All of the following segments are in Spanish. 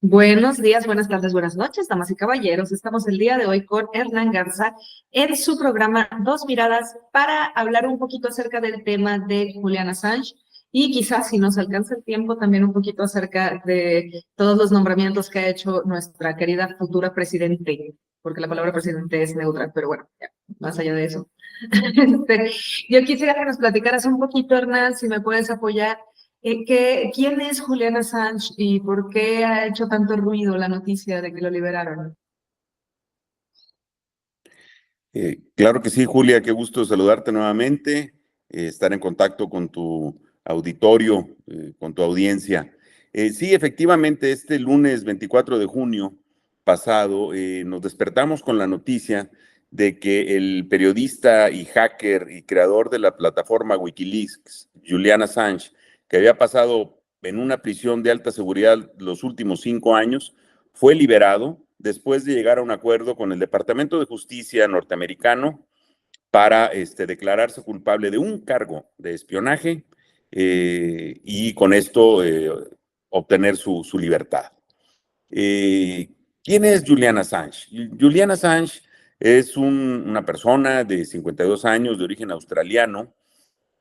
Buenos días, buenas tardes, buenas noches, damas y caballeros. Estamos el día de hoy con Hernán Garza en su programa Dos Miradas para hablar un poquito acerca del tema de Julian Assange y quizás si nos alcanza el tiempo también un poquito acerca de todos los nombramientos que ha hecho nuestra querida futura presidente, porque la palabra presidente es neutra, pero bueno, ya, más allá de eso. Yo quisiera que nos platicaras un poquito, Hernán, si me puedes apoyar. ¿Quién es Julian Assange y por qué ha hecho tanto ruido la noticia de que lo liberaron? Claro que sí, Julia, qué gusto saludarte nuevamente, estar en contacto con tu auditorio, con tu audiencia. Sí, efectivamente, este lunes 24 de junio pasado nos despertamos con la noticia de que el periodista y hacker y creador de la plataforma Wikileaks, Julian Assange, que había pasado en una prisión de alta seguridad los últimos 5 años, fue liberado después de llegar a un acuerdo con el Departamento de Justicia norteamericano para declararse culpable de un cargo de espionaje y con esto obtener su libertad. ¿Quién es Julian Assange? Julian Assange es una persona de 52 años de origen australiano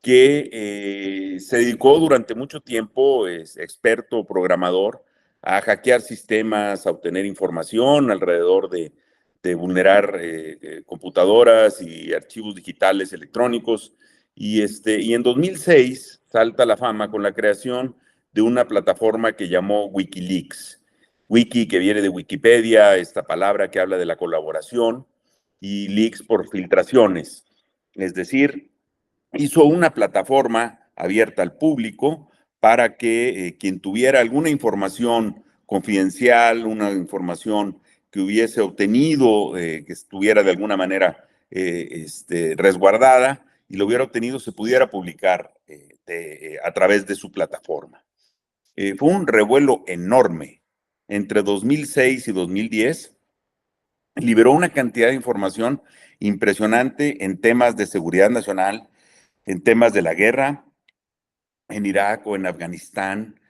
que se dedicó durante mucho tiempo, es experto programador, a hackear sistemas, a obtener información alrededor de vulnerar computadoras y archivos digitales electrónicos. Y en 2006 salta a la fama con la creación de una plataforma que llamó Wikileaks. Wiki, que viene de Wikipedia, esta palabra que habla de la colaboración, y leaks por filtraciones. Es decir, hizo una plataforma abierta al público para que quien tuviera alguna información confidencial, una información que hubiese obtenido, que estuviera de alguna manera resguardada y lo hubiera obtenido, se pudiera publicar a través de su plataforma. Fue un revuelo enorme. Entre 2006 y 2010 liberó una cantidad de información impresionante en temas de seguridad nacional, en temas de la guerra en Irak o en Afganistán,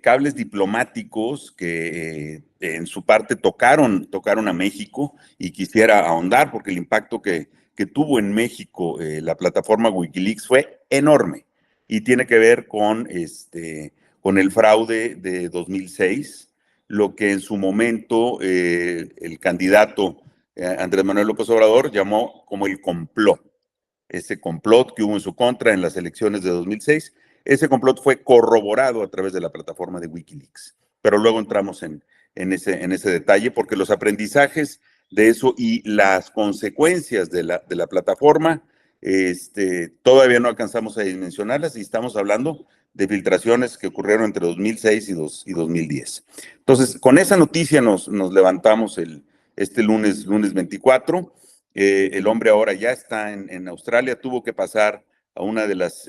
cables diplomáticos que en su parte tocaron a México, y quisiera ahondar porque el impacto que tuvo en México la plataforma Wikileaks fue enorme y tiene que ver con el fraude de 2006, lo que en su momento el candidato Andrés Manuel López Obrador llamó como el complot. Ese complot que hubo en su contra en las elecciones de 2006, ese complot fue corroborado a través de la plataforma de Wikileaks. Pero luego entramos en ese detalle porque los aprendizajes de eso y las consecuencias de la plataforma todavía no alcanzamos a dimensionarlas, y estamos hablando de filtraciones que ocurrieron entre 2006 y 2010. Entonces, con esa noticia nos levantamos este lunes 24. El hombre ahora ya está en Australia, tuvo que pasar a una de las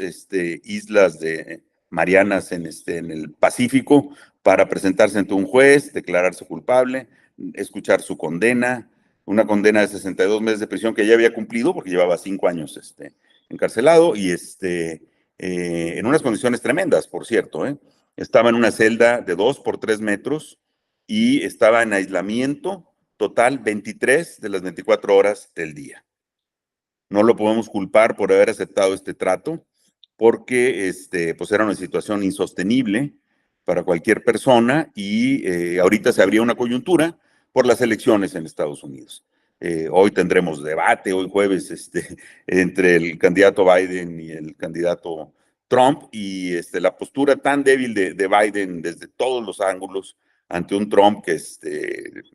islas de Marianas en el Pacífico para presentarse ante un juez, declararse culpable, escuchar su condena, una condena de 62 meses de prisión que ya había cumplido porque llevaba 5 años encarcelado, y en unas condiciones tremendas, por cierto. Estaba en una celda de 2 por 3 metros y estaba en aislamiento total 23 de las 24 horas del día. No lo podemos culpar por haber aceptado este trato, porque pues era una situación insostenible para cualquier persona, y ahorita se abría una coyuntura por las elecciones en Estados Unidos. Hoy tendremos debate, hoy jueves, entre el candidato Biden y el candidato Trump, y la postura tan débil de Biden desde todos los ángulos ante un Trump que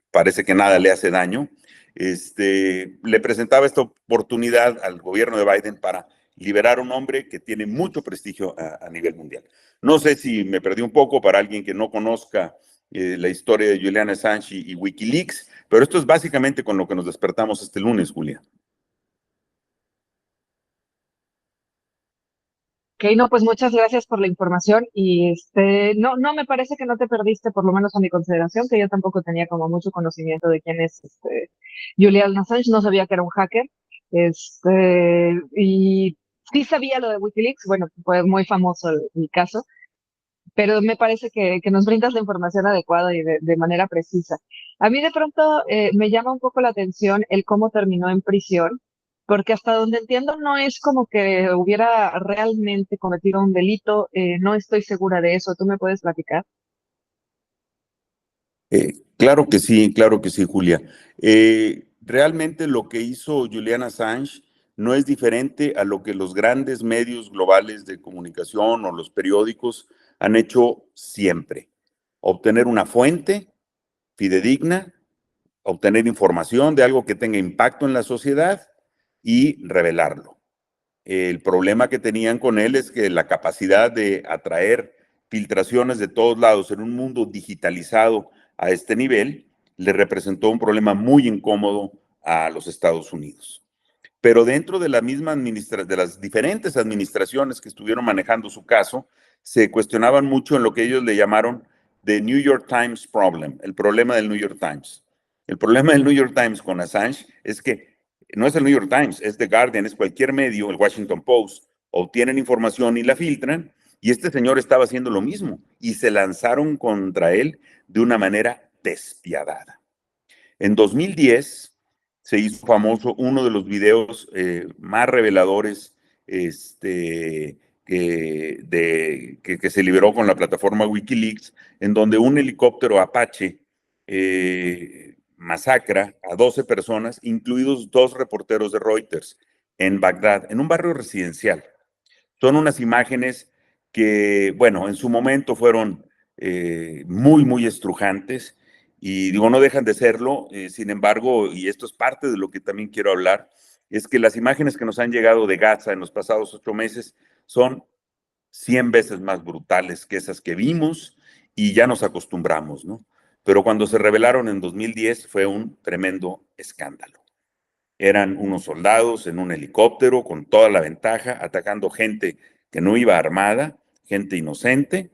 parece que nada le hace daño, le presentaba esta oportunidad al gobierno de Biden para liberar a un hombre que tiene mucho prestigio a nivel mundial. No sé si me perdí un poco para alguien que no conozca la historia de Julian Assange y Wikileaks, pero esto es básicamente con lo que nos despertamos este lunes, Julia. Ok, no, pues muchas gracias por la información y no me parece que no te perdiste, por lo menos a mi consideración, que yo tampoco tenía como mucho conocimiento de quién es Julian Assange, no sabía que era un hacker, y sí sabía lo de Wikileaks, bueno, fue muy famoso el caso, pero me parece que nos brindas la información adecuada y de manera precisa. A mí de pronto me llama un poco la atención el cómo terminó en prisión, porque hasta donde entiendo no es como que hubiera realmente cometido un delito, no estoy segura de eso. ¿Tú me puedes platicar? Claro que sí, Julia. Realmente lo que hizo Julian Assange no es diferente a lo que los grandes medios globales de comunicación o los periódicos han hecho siempre. Obtener una fuente fidedigna, obtener información de algo que tenga impacto en la sociedad y revelarlo. El problema que tenían con él es que la capacidad de atraer filtraciones de todos lados en un mundo digitalizado a este nivel le representó un problema muy incómodo a los Estados Unidos. Pero dentro de la misma de las diferentes administraciones que estuvieron manejando su caso, se cuestionaban mucho en lo que ellos le llamaron The New York Times Problem, el problema del New York Times. El problema del New York Times con Assange es que no es el New York Times, es The Guardian, es cualquier medio, el Washington Post, obtienen información y la filtran, y este señor estaba haciendo lo mismo, y se lanzaron contra él de una manera despiadada. En 2010 se hizo famoso uno de los videos más reveladores que se liberó con la plataforma Wikileaks, en donde un helicóptero Apache masacra a 12 personas, incluidos 2 reporteros de Reuters, en Bagdad, en un barrio residencial. Son unas imágenes que, bueno, en su momento fueron muy estrujantes y digo, no dejan de serlo. Sin embargo, y esto es parte de lo que también quiero hablar, es que las imágenes que nos han llegado de Gaza en los pasados 8 meses son 100 veces más brutales que esas que vimos y ya nos acostumbramos, ¿no? Pero cuando se revelaron en 2010 fue un tremendo escándalo. Eran unos soldados en un helicóptero con toda la ventaja, atacando gente que no iba armada, gente inocente,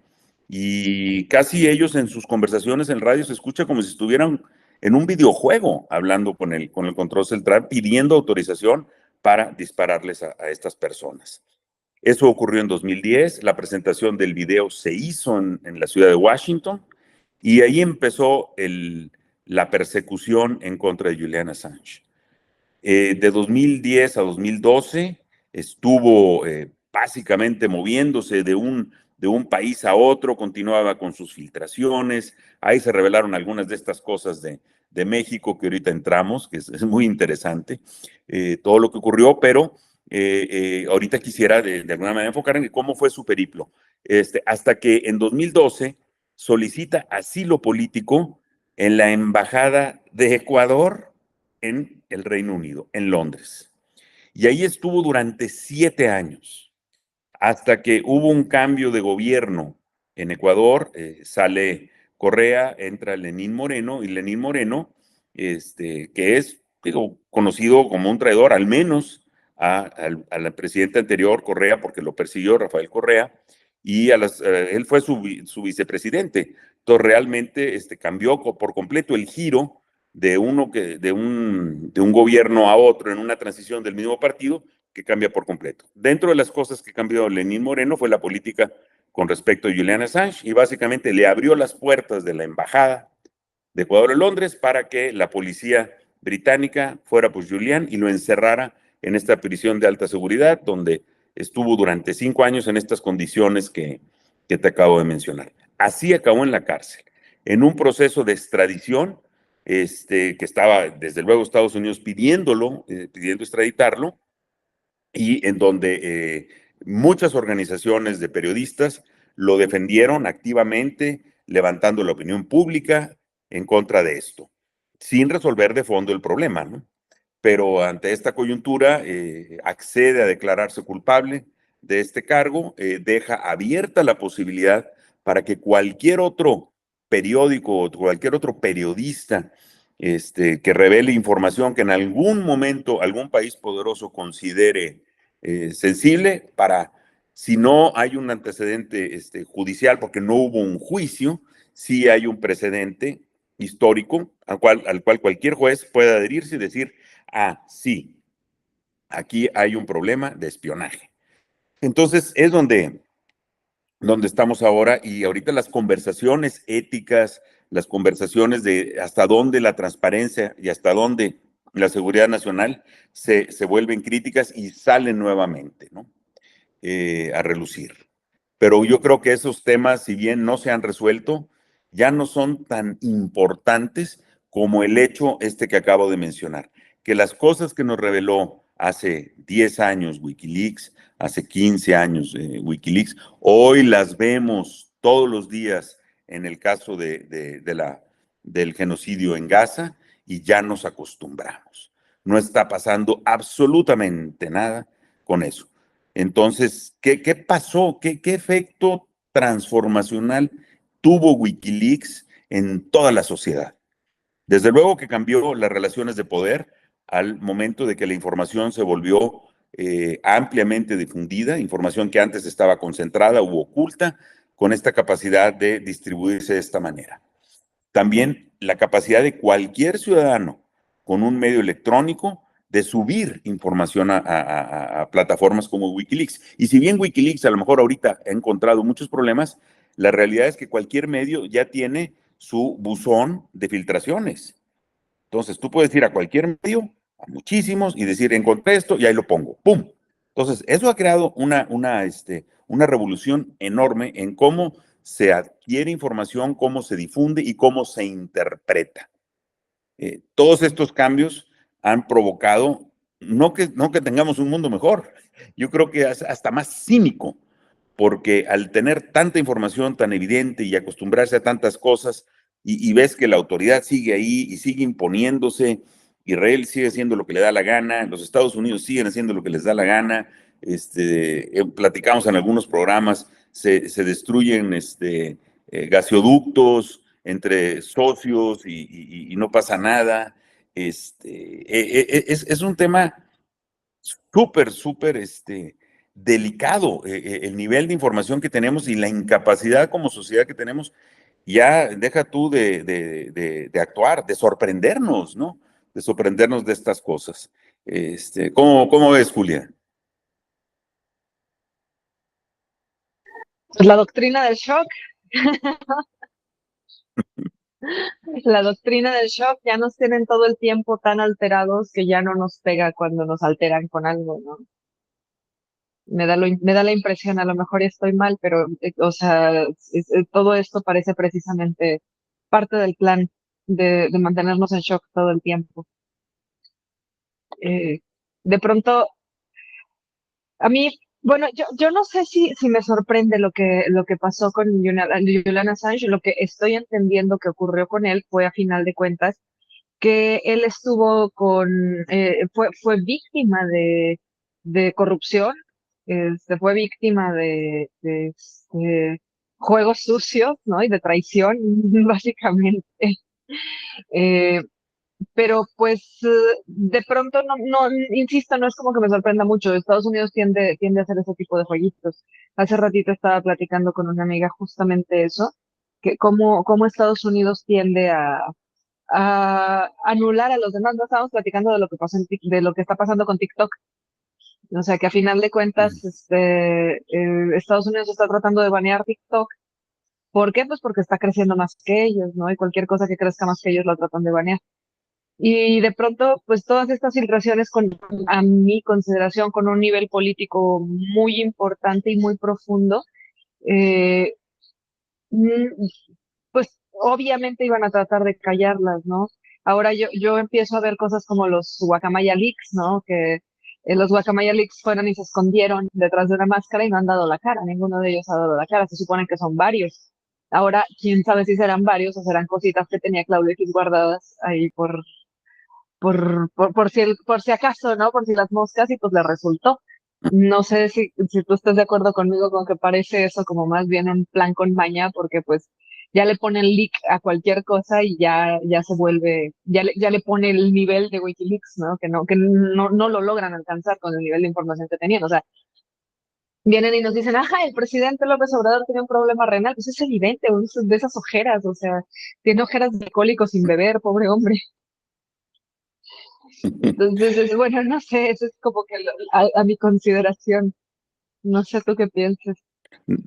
y casi ellos en sus conversaciones en radio se escucha como si estuvieran en un videojuego hablando con el control central, pidiendo autorización para dispararles a estas personas. Eso ocurrió en 2010, la presentación del video se hizo en la ciudad de Washington, y ahí empezó la persecución en contra de Julian Assange. De 2010 a 2012 estuvo básicamente moviéndose de un país a otro, continuaba con sus filtraciones. Ahí se revelaron algunas de estas cosas de México que ahorita entramos, que es muy interesante todo lo que ocurrió, pero ahorita quisiera de alguna manera enfocar en cómo fue su periplo. Hasta que en 2012 solicita asilo político en la Embajada de Ecuador en el Reino Unido, en Londres. Y ahí estuvo durante 7 años, hasta que hubo un cambio de gobierno en Ecuador, sale Correa, entra Lenín Moreno, y Lenín Moreno, que es conocido como un traidor, al menos al presidente anterior, Correa, porque lo persiguió Rafael Correa, y él fue su vicepresidente. Entonces realmente cambió por completo el giro de un gobierno a otro en una transición del mismo partido, que cambia por completo. Dentro de las cosas que cambió Lenín Moreno fue la política con respecto a Julian Assange, y básicamente le abrió las puertas de la embajada de Ecuador en Londres para que la policía británica fuera por Julian y lo encerrara en esta prisión de alta seguridad, donde estuvo durante 5 años en estas condiciones que te acabo de mencionar. Así acabó en la cárcel, en un proceso de extradición, que estaba desde luego Estados Unidos pidiendo extraditarlo, y en donde muchas organizaciones de periodistas lo defendieron activamente, levantando la opinión pública en contra de esto, sin resolver de fondo el problema, ¿no? Pero ante esta coyuntura accede a declararse culpable de este cargo, deja abierta la posibilidad para que cualquier otro periódico o cualquier otro periodista que revele información que en algún momento algún país poderoso considere sensible, si no hay un antecedente judicial, porque no hubo un juicio, sí hay un precedente histórico al cual cualquier juez puede adherirse y decir, sí, aquí hay un problema de espionaje. Entonces es donde donde estamos ahora, y ahorita las conversaciones éticas, las conversaciones de hasta dónde la transparencia y hasta dónde la seguridad nacional se vuelven críticas y salen nuevamente, ¿no? A relucir. Pero yo creo que esos temas, si bien no se han resuelto, ya no son tan importantes como el hecho este que acabo de mencionar, que las cosas que nos reveló hace 10 años Wikileaks, hace 15 años Wikileaks, hoy las vemos todos los días en el caso del genocidio en Gaza y ya nos acostumbramos. No está pasando absolutamente nada con eso. Entonces, ¿qué pasó? ¿Qué efecto transformacional tuvo Wikileaks en toda la sociedad? Desde luego que cambió las relaciones de poder al momento de que la información se volvió ampliamente difundida, información que antes estaba concentrada u oculta, con esta capacidad de distribuirse de esta manera. También la capacidad de cualquier ciudadano con un medio electrónico de subir información a plataformas como Wikileaks. Y si bien Wikileaks a lo mejor ahorita ha encontrado muchos problemas, la realidad es que cualquier medio ya tiene su buzón de filtraciones. Entonces tú puedes ir a cualquier medio, a muchísimos, y decir, encontré esto y ahí lo pongo. ¡Pum! Entonces, eso ha creado una revolución enorme en cómo se adquiere información, cómo se difunde y cómo se interpreta. Todos estos cambios han provocado no que tengamos un mundo mejor, yo creo que es hasta más cínico, porque al tener tanta información tan evidente y acostumbrarse a tantas cosas, y ves que la autoridad sigue ahí y sigue imponiéndose, Israel sigue haciendo lo que le da la gana, los Estados Unidos siguen haciendo lo que les da la gana, platicamos en algunos programas, se destruyen gasoductos entre socios y no pasa nada. Es un tema súper delicado, el nivel de información que tenemos y la incapacidad como sociedad que tenemos, ya deja tú de actuar, de sorprendernos, ¿no? De sorprendernos de estas cosas. ¿Cómo ves, Julia? Pues la doctrina del shock, la doctrina del shock, ya nos tienen todo el tiempo tan alterados que ya no nos pega cuando nos alteran con algo, ¿no? Me da la impresión, a lo mejor estoy mal, pero, o sea, todo esto parece precisamente parte del plan de mantenernos en shock todo el tiempo. Eh, de pronto, a mí, bueno, yo no sé si me sorprende lo que pasó con Julian Assange. Lo que estoy entendiendo que ocurrió con él fue, a final de cuentas, que él estuvo fue víctima de corrupción, fue víctima de juegos sucios, ¿no? Y de traición, básicamente. Eh, pero pues de pronto insisto, no es como que me sorprenda mucho. Estados Unidos tiende a hacer ese tipo de jueguitos. Hace ratito estaba platicando con una amiga justamente eso, que cómo Estados Unidos tiende a anular a los demás. No estábamos platicando de lo que pasó de lo que está pasando con TikTok. O sea que a final de cuentas, Estados Unidos está tratando de banear TikTok. ¿Por qué? Pues porque está creciendo más que ellos, ¿no? Y cualquier cosa que crezca más que ellos la tratan de banear. Y de pronto, pues todas estas filtraciones, a mi consideración, con un nivel político muy importante y muy profundo, eh, mm, pues obviamente iban a tratar de callarlas, ¿no? Ahora yo empiezo a ver cosas como los Guacamaya Leaks, ¿no? Que los Guacamaya Leaks fueron y se escondieron detrás de una máscara y no han dado la cara, ninguno de ellos ha dado la cara, se supone que son varios. Ahora, quién sabe si serán varios o serán cositas que tenía Claudio X guardadas ahí por si acaso, ¿no? Por si las moscas, y pues le resultó. No sé si tú estás de acuerdo conmigo con que parece eso como más bien un plan con maña, porque pues ya le ponen leak a cualquier cosa y ya se vuelve, ya le pone el nivel de Wikileaks, ¿no? Que no lo logran alcanzar con el nivel de información que tenían. O sea, vienen y nos dicen, ajá, el presidente López Obrador tiene un problema renal. Pues es evidente, de esas ojeras, o sea, tiene ojeras de alcohólico sin beber, pobre hombre. Entonces, bueno, no sé, eso es como que a mi consideración. No sé tú qué piensas.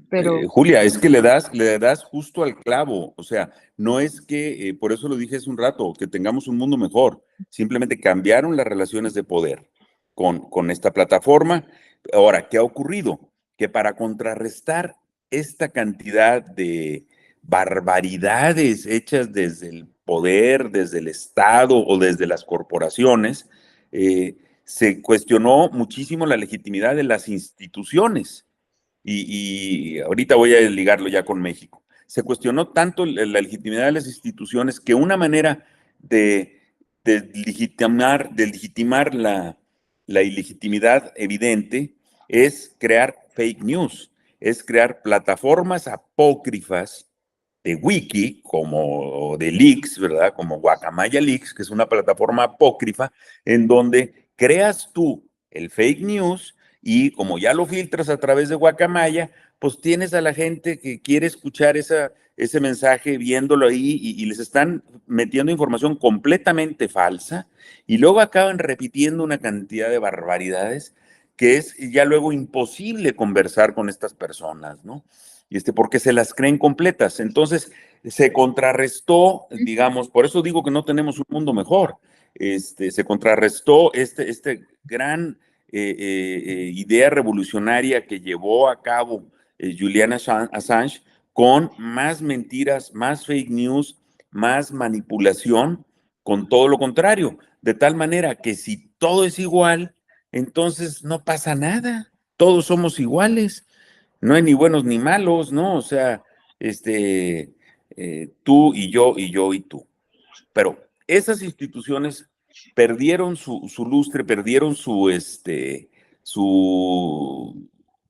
pero Julia, es que le das justo al clavo. O sea, no es que, por eso lo dije hace un rato, que tengamos un mundo mejor. Simplemente cambiaron las relaciones de poder con esta plataforma. Ahora, ¿qué ha ocurrido? Que para contrarrestar esta cantidad de barbaridades hechas desde el poder, desde el Estado o desde las corporaciones, se cuestionó muchísimo la legitimidad de las instituciones y ahorita voy a ligarlo ya con México. Se cuestionó tanto la legitimidad de las instituciones que una manera de, de legitimar la ilegitimidad evidente es crear fake news, es crear plataformas apócrifas de wiki, como de leaks, ¿verdad? Como Guacamaya Leaks, que es una plataforma apócrifa en donde creas tú el fake news y como ya lo filtras a través de Guacamaya, pues tienes a la gente que quiere escuchar ese mensaje viéndolo ahí y les están metiendo información completamente falsa y luego acaban repitiendo una cantidad de barbaridades que es ya luego imposible conversar con estas personas, ¿no? Porque se las creen completas. Entonces, se contrarrestó, digamos, por eso digo que no tenemos un mundo mejor. Se contrarrestó este gran idea revolucionaria que llevó a cabo Julian Assange con más mentiras, más fake news, más manipulación, con todo lo contrario. De tal manera que si todo es igual, entonces no pasa nada. Todos somos iguales. No hay ni buenos ni malos, ¿no? O sea, tú y yo y yo y tú. Pero esas instituciones perdieron su lustre, perdieron su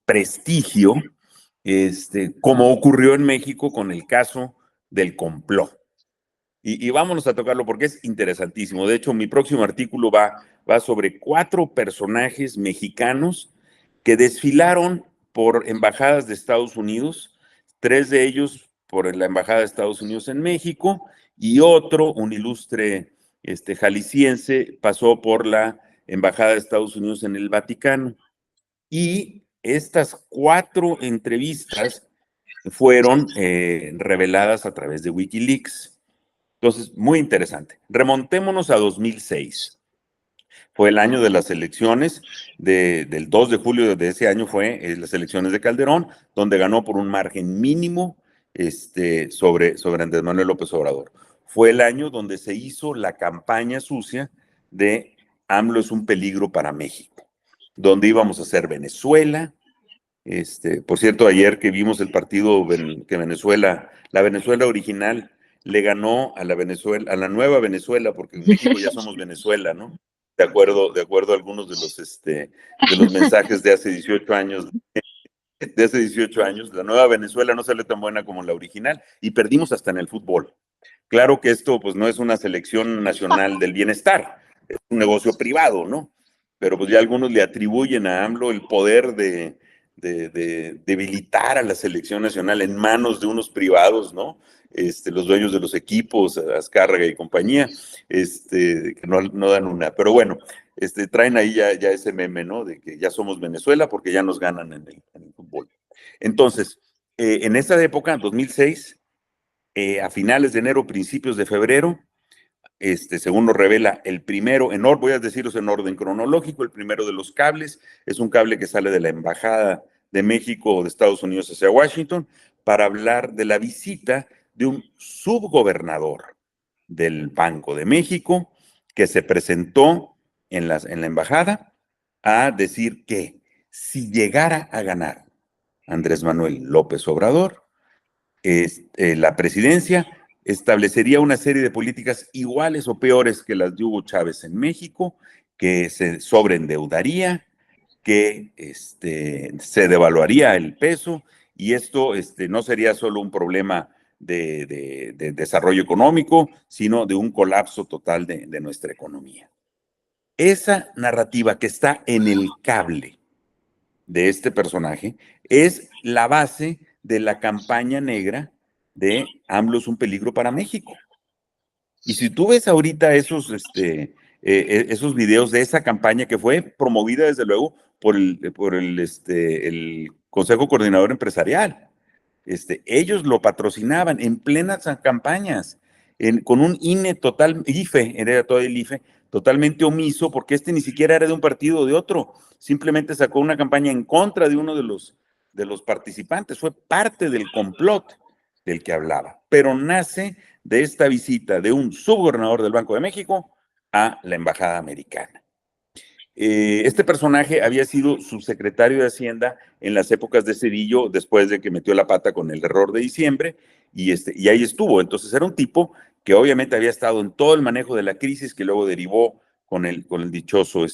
prestigio, como ocurrió en México con el caso del complot. Y vámonos a tocarlo porque es interesantísimo. De hecho, mi próximo artículo va sobre 4 personajes mexicanos que desfilaron por embajadas de Estados Unidos, 3 de ellos por la Embajada de Estados Unidos en México y otro, un ilustre jalisciense, pasó por la Embajada de Estados Unidos en el Vaticano. Y estas 4 entrevistas fueron reveladas a través de Wikileaks. Entonces, muy interesante. Remontémonos a 2006. Fue el año de las elecciones, del 2 de julio de ese año fue las elecciones de Calderón, donde ganó por un margen mínimo sobre Andrés Manuel López Obrador. Fue el año donde se hizo la campaña sucia de AMLO es un peligro para México, donde íbamos a ser Venezuela. Por cierto, ayer que vimos el partido que Venezuela, la Venezuela original, le ganó a la nueva Venezuela, porque en México ya somos Venezuela, ¿no? De acuerdo a algunos de los mensajes de hace 18 años, la nueva Venezuela no sale tan buena como la original y perdimos hasta en el fútbol. Claro que esto pues no es una selección nacional del bienestar, es un negocio privado, ¿no? Pero pues ya algunos le atribuyen a AMLO el poder de debilitar a la selección nacional en manos de unos privados, ¿no? Los dueños de los equipos, Azcárraga y compañía, que no dan una. Pero bueno, traen ahí ya ese meme, ¿no? De que ya somos Venezuela porque ya nos ganan en el fútbol. Entonces, en esa época, en 2006, a finales de enero, principios de febrero, según nos revela el primero, voy a deciros en orden cronológico, el primero de los cables es un cable que sale de la Embajada de México o de Estados Unidos hacia Washington para hablar de la visita de un subgobernador del Banco de México que se presentó en la embajada a decir que si llegara a ganar Andrés Manuel López Obrador, la presidencia establecería una serie de políticas iguales o peores que las de Hugo Chávez en México, que se sobreendeudaría, que se devaluaría el peso y esto no sería solo un problema de desarrollo económico, sino de un colapso total de nuestra economía. Esa narrativa que está en el cable de este personaje es la base de la campaña negra de AMLO es un peligro para México. Y si tú ves ahorita esos videos de esa campaña que fue promovida desde luego el Consejo Coordinador Empresarial. Ellos lo patrocinaban en plenas campañas, con un IFE, era todo el IFE, totalmente omiso, porque ni siquiera era de un partido o de otro, simplemente sacó una campaña en contra de uno de los participantes, fue parte del complot del que hablaba, pero nace de esta visita de un subgobernador del Banco de México a la Embajada Americana. Este personaje había sido subsecretario de Hacienda en las épocas de Cedillo, después de que metió la pata con el error de diciembre, y ahí estuvo. Entonces era un tipo que obviamente había estado en todo el manejo de la crisis que luego derivó con el dichoso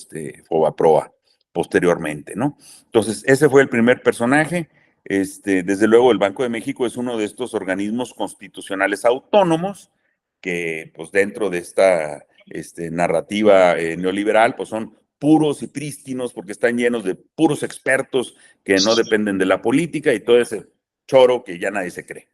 Fobaproa posteriormente, ¿no? Entonces ese fue el primer personaje. Desde luego el Banco de México es uno de estos organismos constitucionales autónomos que pues dentro de esta narrativa neoliberal pues son puros y prístinos porque están llenos de puros expertos que no dependen de la política y todo ese choro que ya nadie se cree.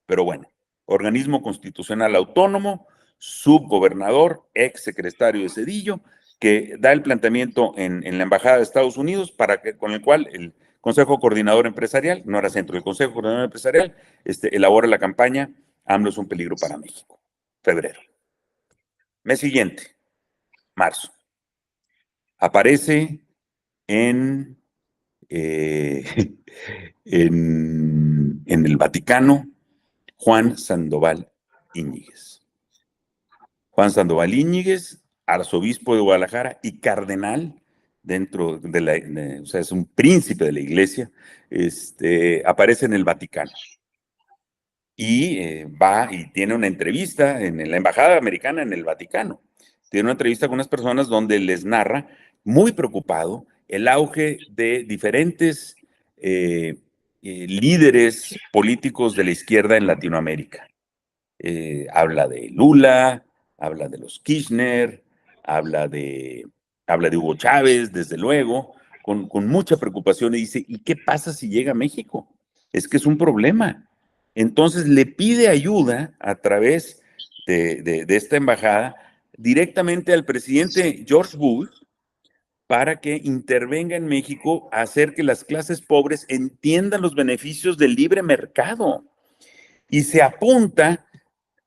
Pero bueno, organismo constitucional autónomo, subgobernador, ex secretario de Cedillo, que da el planteamiento en la Embajada de Estados Unidos con el cual el Consejo Coordinador Empresarial, no era centro del Consejo Coordinador Empresarial, elabora la campaña AMLO es un peligro para México. Febrero. Mes siguiente, marzo. Aparece en, en el Vaticano Juan Sandoval Íñiguez. Juan Sandoval Íñiguez, arzobispo de Guadalajara y cardenal dentro o sea, es un príncipe de la iglesia, aparece en el Vaticano. Y va y tiene una entrevista en la Embajada Americana en el Vaticano. Tiene una entrevista con unas personas donde les narra, muy preocupado, el auge de diferentes líderes políticos de la izquierda en Latinoamérica. Habla de Lula, habla de los Kirchner, habla de Hugo Chávez, desde luego, con mucha preocupación, y dice, ¿y qué pasa si llega a México? Es que es un problema. Entonces le pide ayuda a través de esta embajada directamente al presidente George Bush para que intervenga en México a hacer que las clases pobres entiendan los beneficios del libre mercado. Y se apunta,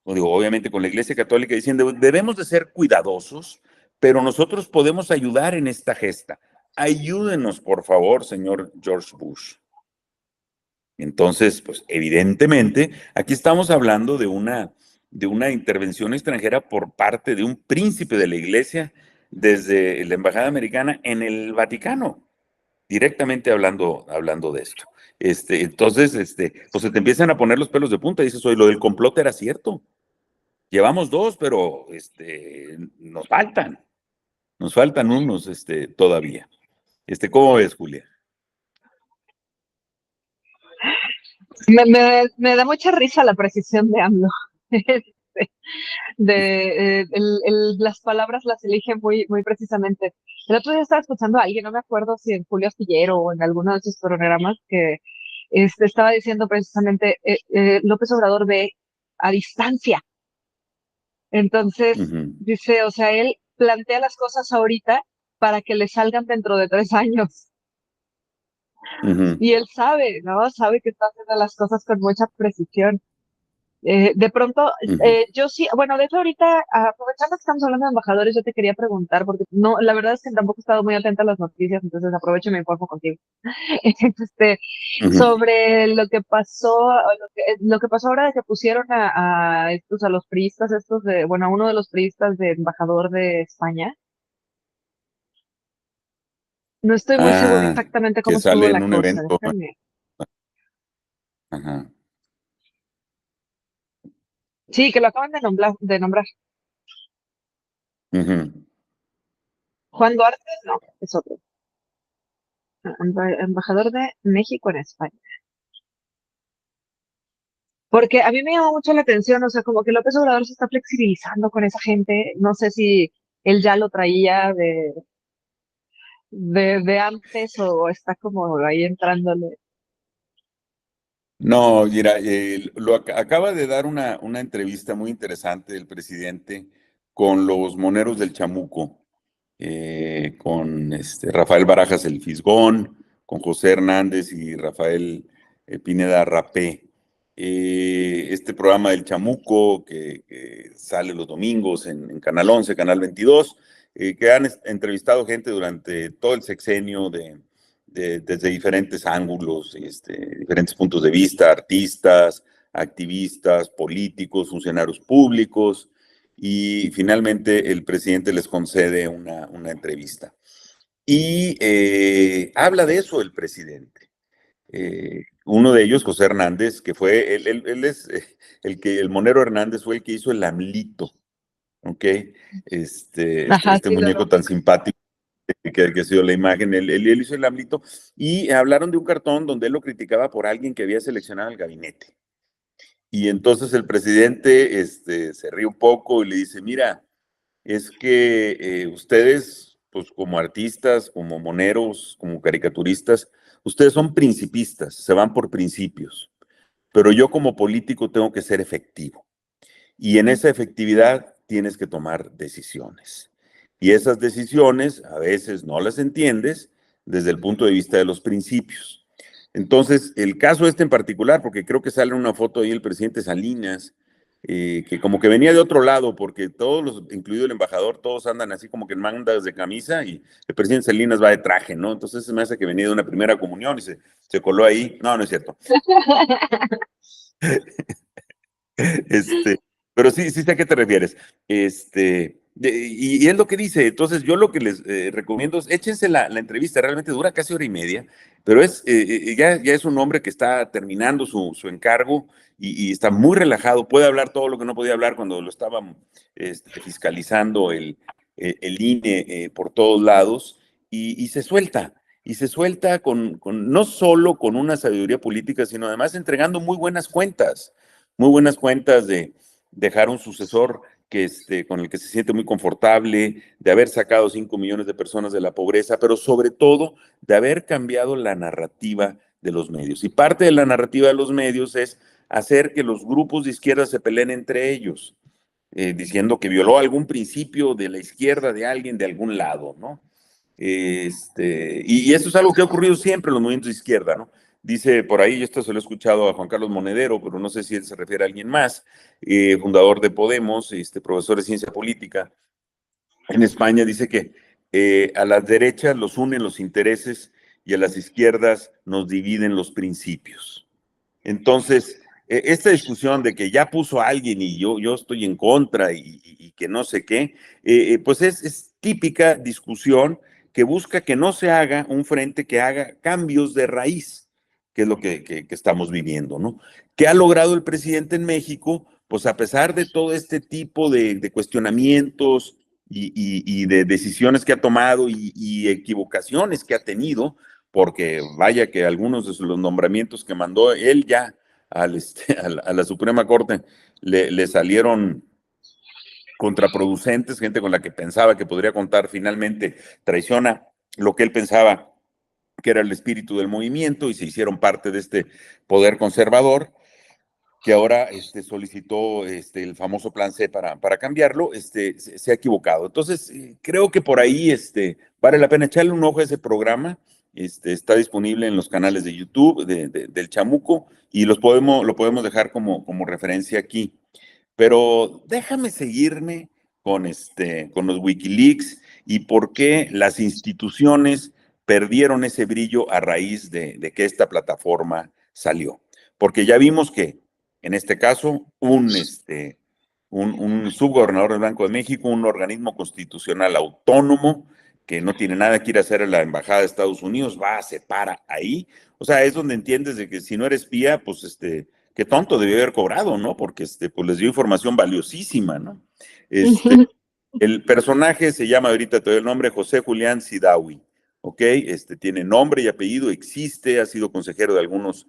obviamente con la Iglesia Católica, diciendo, debemos de ser cuidadosos, pero nosotros podemos ayudar en esta gesta. Ayúdenos, por favor, señor George Bush. Entonces, pues evidentemente, aquí estamos hablando de una intervención extranjera por parte de un príncipe de la Iglesia desde la Embajada Americana en el Vaticano, directamente hablando de esto. Entonces, pues se te empiezan a poner los pelos de punta y dices, oye, lo del complot era cierto. Llevamos dos, pero nos faltan unos todavía. ¿Cómo ves, Julia? Me da mucha risa la precisión de AMLO. Las palabras las elige muy, muy precisamente. El otro día estaba escuchando a alguien, no me acuerdo si en Julio Astillero o en alguno de esos programas, que estaba diciendo precisamente López Obrador ve a distancia. Entonces, dice, o sea, él plantea las cosas ahorita para que le salgan dentro de 3 años. Y él sabe, ¿no? Sabe que está haciendo las cosas con mucha precisión. De pronto, yo sí, bueno, de hecho ahorita, aprovechando que estamos hablando de embajadores, yo te quería preguntar, porque no, la verdad es que tampoco he estado muy atenta a las noticias, entonces aprovecho y me informo contigo. Sobre lo que pasó, lo que pasó ahora de que pusieron a los priistas, bueno, a uno de los priistas de embajador de España. No estoy muy segura exactamente cómo que estuvo sale en la un cosa. evento. Déjame. Ajá. Sí, que lo acaban de nombrar. Juan Duarte, no, es otro. Embajador de México en España. Porque a mí me llama mucho la atención, o sea, como que López Obrador se está flexibilizando con esa gente. No sé si él ya lo traía de antes o está como ahí entrándole. No, mira, acaba de dar una entrevista muy interesante el presidente con los moneros del Chamuco. con Rafael Barajas el Fisgón, con José Hernández y Rafael Pineda Rapé. Este programa del Chamuco, que sale los domingos en Canal 11, Canal 22, que han entrevistado gente durante todo el sexenio desde diferentes ángulos, diferentes puntos de vista, artistas, activistas, políticos, funcionarios públicos, y finalmente el presidente les concede una entrevista. Y habla de eso el presidente. Uno de ellos, José Hernández, que fue, él es el Monero Hernández fue el que hizo el AMLito, ¿ok? Ajá, Este sí, muñeco tan simpático que ha sido la imagen, él hizo el AMLito, y hablaron de un cartón donde él lo criticaba por alguien que había seleccionado el gabinete. Y entonces el presidente se ríe un poco y le dice, mira, es que ustedes, pues como artistas, como moneros, como caricaturistas, ustedes son principistas, se van por principios, pero yo como político tengo que ser efectivo. Y en esa efectividad tienes que tomar decisiones. Y esas decisiones a veces no las entiendes desde el punto de vista de los principios. Entonces, el caso en particular, porque creo que sale una foto ahí el presidente Salinas, que como que venía de otro lado, porque todos los, incluido el embajador, todos andan así como que en mangas de camisa y el presidente Salinas va de traje, ¿no? Entonces se me hace que venía de una primera comunión y se coló ahí. No, no es cierto. Pero sí, sí sé a qué te refieres. Y es lo que dice. Entonces, yo lo que les recomiendo es échense la entrevista. Realmente dura casi hora y media, pero ya es un hombre que está terminando su encargo y está muy relajado. Puede hablar todo lo que no podía hablar cuando lo estaban fiscalizando el INE por todos lados y se suelta. Y se suelta no solo con una sabiduría política, sino además entregando muy buenas cuentas de dejar un sucesor con el que se siente muy confortable, de haber sacado 5 millones de personas de la pobreza, pero sobre todo de haber cambiado la narrativa de los medios. Y parte de la narrativa de los medios es hacer que los grupos de izquierda se peleen entre ellos, diciendo que violó algún principio de la izquierda de alguien de algún lado, ¿no? Y esto es algo que ha ocurrido siempre en los movimientos de izquierda, ¿no? Dice por ahí, esto se lo he escuchado a Juan Carlos Monedero, pero no sé si él se refiere a alguien más, fundador de Podemos, profesor de ciencia política en España, dice que a las derechas los unen los intereses y a las izquierdas nos dividen los principios. Entonces, esta discusión de que ya puso a alguien y yo estoy en contra y que no sé qué, pues es típica discusión que busca que no se haga un frente que haga cambios de raíz, que es lo que estamos viviendo, ¿no? ¿Qué ha logrado el presidente en México? Pues a pesar de todo este tipo de cuestionamientos y de decisiones que ha tomado y equivocaciones que ha tenido, porque vaya que algunos de los nombramientos que mandó él ya a la Suprema Corte le salieron contraproducentes, gente con la que pensaba que podría contar finalmente traiciona lo que él pensaba que era el espíritu del movimiento y se hicieron parte de este poder conservador que ahora solicitó el famoso plan C para cambiarlo, se ha equivocado. Entonces, creo que por ahí vale la pena echarle un ojo a ese programa. Está disponible en los canales de YouTube del Chamuco y lo podemos dejar como referencia aquí. Pero déjame seguirme con los Wikileaks y por qué las instituciones perdieron ese brillo a raíz de que esta plataforma salió. Porque ya vimos que, en este caso, un subgobernador del Banco de México, un organismo constitucional autónomo, que no tiene nada que ir a hacer a la Embajada de Estados Unidos, se para ahí. O sea, es donde entiendes de que si no eres espía, pues qué tonto debió haber cobrado, ¿no? Porque pues les dio información valiosísima, ¿no? El personaje se llama, ahorita te doy el nombre, José Julián Sidawi, ¿ok? Tiene nombre y apellido, existe, ha sido consejero de algunos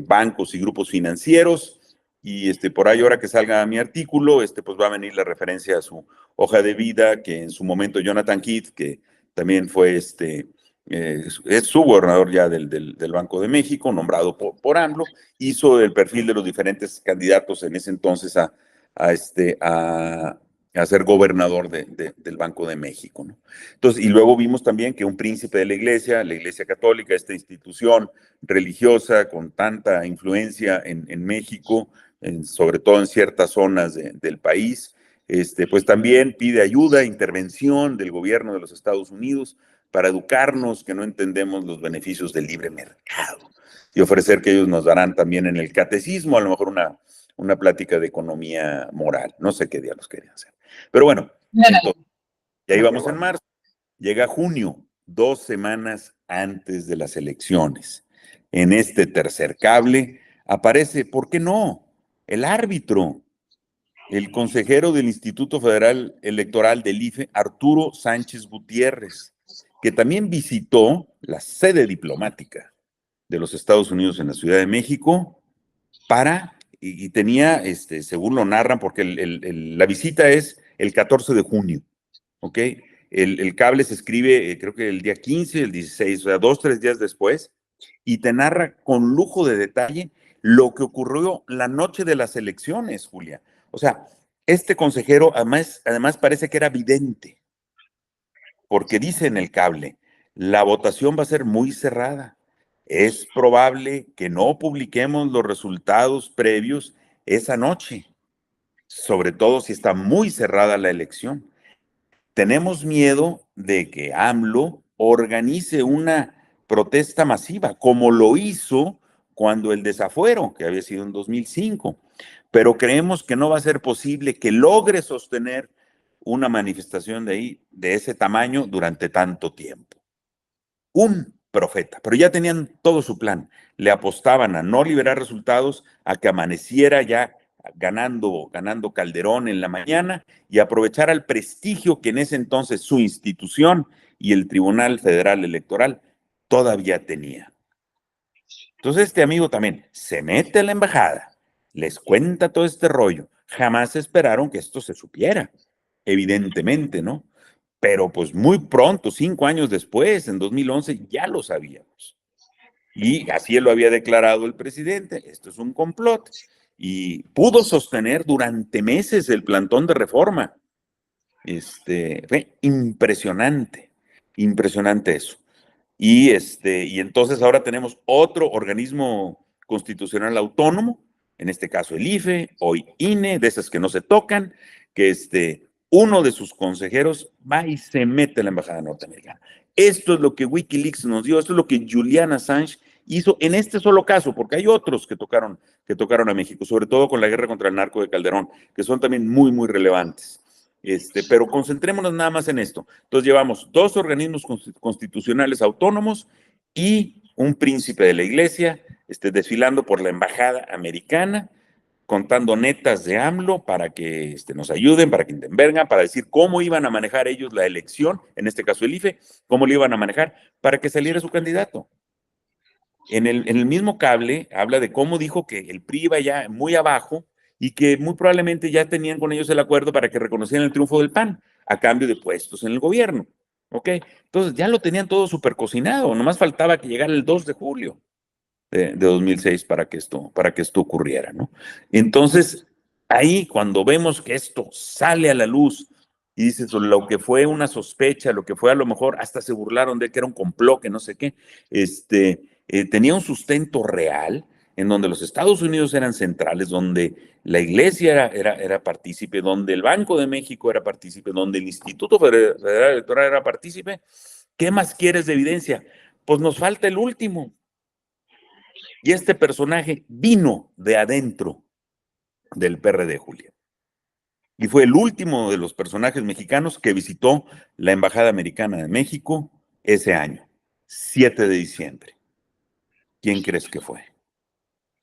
bancos y grupos financieros, y por ahí ahora que salga mi artículo, pues va a venir la referencia a su hoja de vida, que en su momento Jonathan Keith, que también fue es su gobernador ya del Banco de México, nombrado por AMLO, hizo el perfil de los diferentes candidatos en ese entonces a a ser gobernador del Banco de México, ¿no? Entonces, y luego vimos también que un príncipe de la Iglesia Católica, esta institución religiosa con tanta influencia en México, sobre todo en ciertas zonas del país, pues también pide ayuda, intervención del gobierno de los Estados Unidos para educarnos que no entendemos los beneficios del libre mercado y ofrecer que ellos nos darán también en el catecismo, a lo mejor una plática de economía moral. No sé qué diablos querían hacer. Pero bueno, entonces, ya íbamos en marzo. Llega junio, 2 semanas antes de las elecciones. En este tercer cable aparece, ¿por qué no? El árbitro, el consejero del Instituto Federal Electoral del IFE, Arturo Sánchez Gutiérrez, que también visitó la sede diplomática de los Estados Unidos en la Ciudad de México y tenía, según lo narran, porque la visita es el 14 de junio, ¿ok? El cable se escribe, creo que el día 15, el 16, o sea, 2, 3 días después, y te narra con lujo de detalle lo que ocurrió la noche de las elecciones, Julia. O sea, este consejero además parece que era vidente, porque dice en el cable, la votación va a ser muy cerrada. Es probable que no publiquemos los resultados previos esa noche, sobre todo si está muy cerrada la elección. Tenemos miedo de que AMLO organice una protesta masiva, como lo hizo cuando el desafuero, que había sido en 2005, pero creemos que no va a ser posible que logre sostener una manifestación de ese tamaño durante tanto tiempo. Un profeta, pero ya tenían todo su plan. Le apostaban a no liberar resultados, a que amaneciera ya ganando Calderón en la mañana y aprovechar el prestigio que en ese entonces su institución y el Tribunal Federal Electoral todavía tenía. Entonces este amigo también se mete a la embajada, les cuenta todo este rollo. Jamás esperaron que esto se supiera, evidentemente, ¿no? Pero pues muy pronto, 5 años después, en 2011, ya lo sabíamos. Y así lo había declarado el presidente, esto es un complot. Y pudo sostener durante meses el plantón de reforma. Fue impresionante, impresionante eso. Y entonces ahora tenemos otro organismo constitucional autónomo, en este caso el IFE, hoy INE, de esas que no se tocan, que uno de sus consejeros va y se mete a la embajada norteamericana. Esto es lo que Wikileaks nos dio, esto es lo que Julian Assange hizo en este solo caso, porque hay otros que tocaron a México, sobre todo con la guerra contra el narco de Calderón, que son también muy, muy relevantes. Pero concentrémonos nada más en esto. Entonces llevamos 2 organismos constitucionales autónomos y un príncipe de la iglesia desfilando por la embajada americana, contando netas de AMLO para que nos ayuden, para que intervengan, para decir cómo iban a manejar ellos la elección, en este caso el IFE, cómo lo iban a manejar para que saliera su candidato. En el mismo cable habla de cómo dijo que el PRI iba ya muy abajo y que muy probablemente ya tenían con ellos el acuerdo para que reconocieran el triunfo del PAN a cambio de puestos en el gobierno. ¿Ok? Entonces ya lo tenían todo súper cocinado, nomás faltaba que llegara el 2 de julio de 2006 para que esto ocurriera, ¿no? Entonces, ahí cuando vemos que esto sale a la luz y dices lo que fue una sospecha, lo que fue a lo mejor, hasta se burlaron de que era un complot, que no sé qué, tenía un sustento real en donde los Estados Unidos eran centrales, donde la iglesia era partícipe, donde el Banco de México era partícipe, donde el Instituto Federal Electoral era partícipe. ¿Qué más quieres de evidencia? Pues nos falta el último. Y este personaje vino de adentro del PRD, Julia. Y fue el último de los personajes mexicanos que visitó la Embajada Americana de México ese año, 7 de diciembre. ¿Quién crees que fue?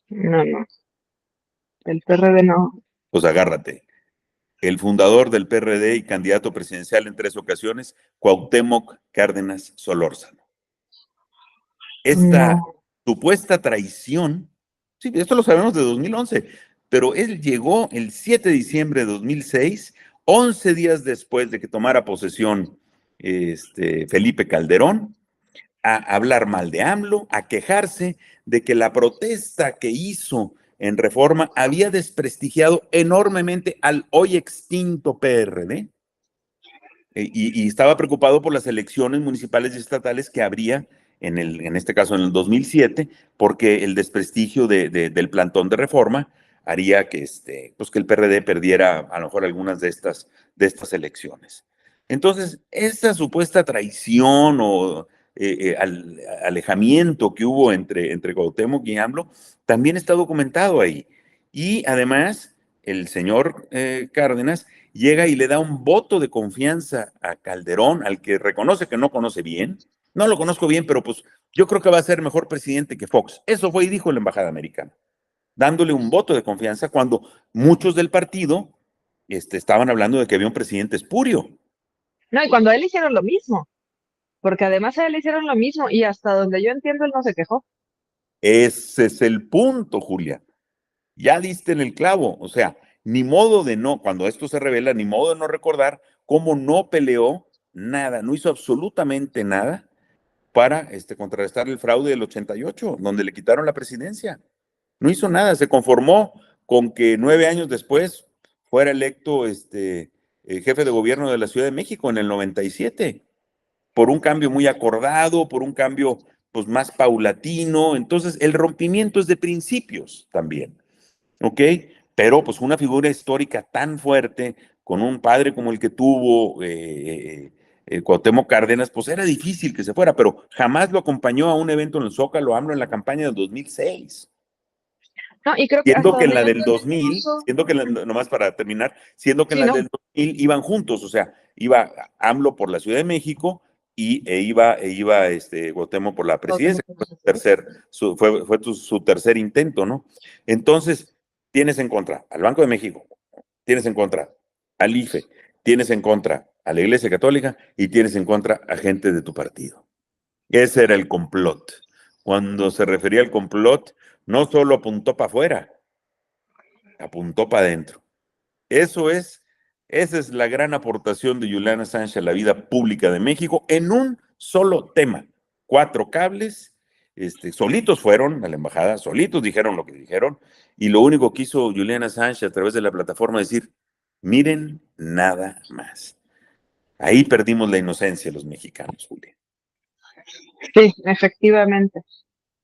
No, el PRD no. Pues agárrate. El fundador del PRD y candidato presidencial en 3 ocasiones, Cuauhtémoc Cárdenas Solórzano. Esta No. supuesta traición, sí, esto lo sabemos de 2011, pero él llegó el 7 de diciembre de 2006, 11 días después de que tomara posesión Felipe Calderón, a hablar mal de AMLO, a quejarse de que la protesta que hizo en Reforma había desprestigiado enormemente al hoy extinto PRD y estaba preocupado por las elecciones municipales y estatales que habría en este caso en el 2007, porque el desprestigio del plantón de Reforma haría que, pues que el PRD perdiera a lo mejor algunas de estas elecciones. Entonces, esta supuesta traición o alejamiento que hubo entre Cuauhtémoc y AMLO también está documentado ahí. Y además, el señor Cárdenas llega y le da un voto de confianza a Calderón, al que reconoce que no conoce bien. No lo conozco bien, pero pues yo creo que va a ser mejor presidente que Fox. Eso fue y dijo la embajada americana, dándole un voto de confianza cuando muchos del partido estaban hablando de que había un presidente espurio. No, y cuando a él hicieron lo mismo, porque además a él hicieron lo mismo y hasta donde yo entiendo él no se quejó. Ese es el punto, Julia. Ya diste en el clavo. O sea, ni modo de no, cuando esto se revela, ni modo de no recordar cómo no peleó nada, no hizo absolutamente nada para contrarrestar el fraude del 88, donde le quitaron la presidencia. No hizo nada, se conformó con que 9 años después fuera electo jefe de gobierno de la Ciudad de México en el 97, por un cambio muy acordado, por un cambio pues más paulatino. Entonces, el rompimiento es de principios también, ¿ok? Pero pues una figura histórica tan fuerte, con un padre como el que tuvo Cuauhtémoc Cárdenas, pues era difícil que se fuera, pero jamás lo acompañó a un evento en el Zócalo, AMLO en la campaña del 2006. No, y creo que Siendo hasta que en donde la yo del entiendo 2000, incluso, siendo que nomás para terminar, siendo que en sí, la no, del 2000 iban juntos, o sea, iba AMLO por la Ciudad de México iba Cuauhtémoc por la presidencia. Fue su tercer intento, ¿no? Entonces, tienes en contra al Banco de México, tienes en contra al IFE, tienes en contra a la Iglesia Católica y tienes en contra a gente de tu partido. Ese era el complot. Cuando se refería al complot, no solo apuntó para afuera, apuntó para adentro. Esa es la gran aportación de Julian Assange a la vida pública de México en un solo tema. 4 cables, solitos fueron a la embajada, solitos dijeron lo que dijeron, y lo único que hizo Julian Assange a través de la plataforma es decir, miren nada más. Ahí perdimos la inocencia los mexicanos, Julián. sí, efectivamente.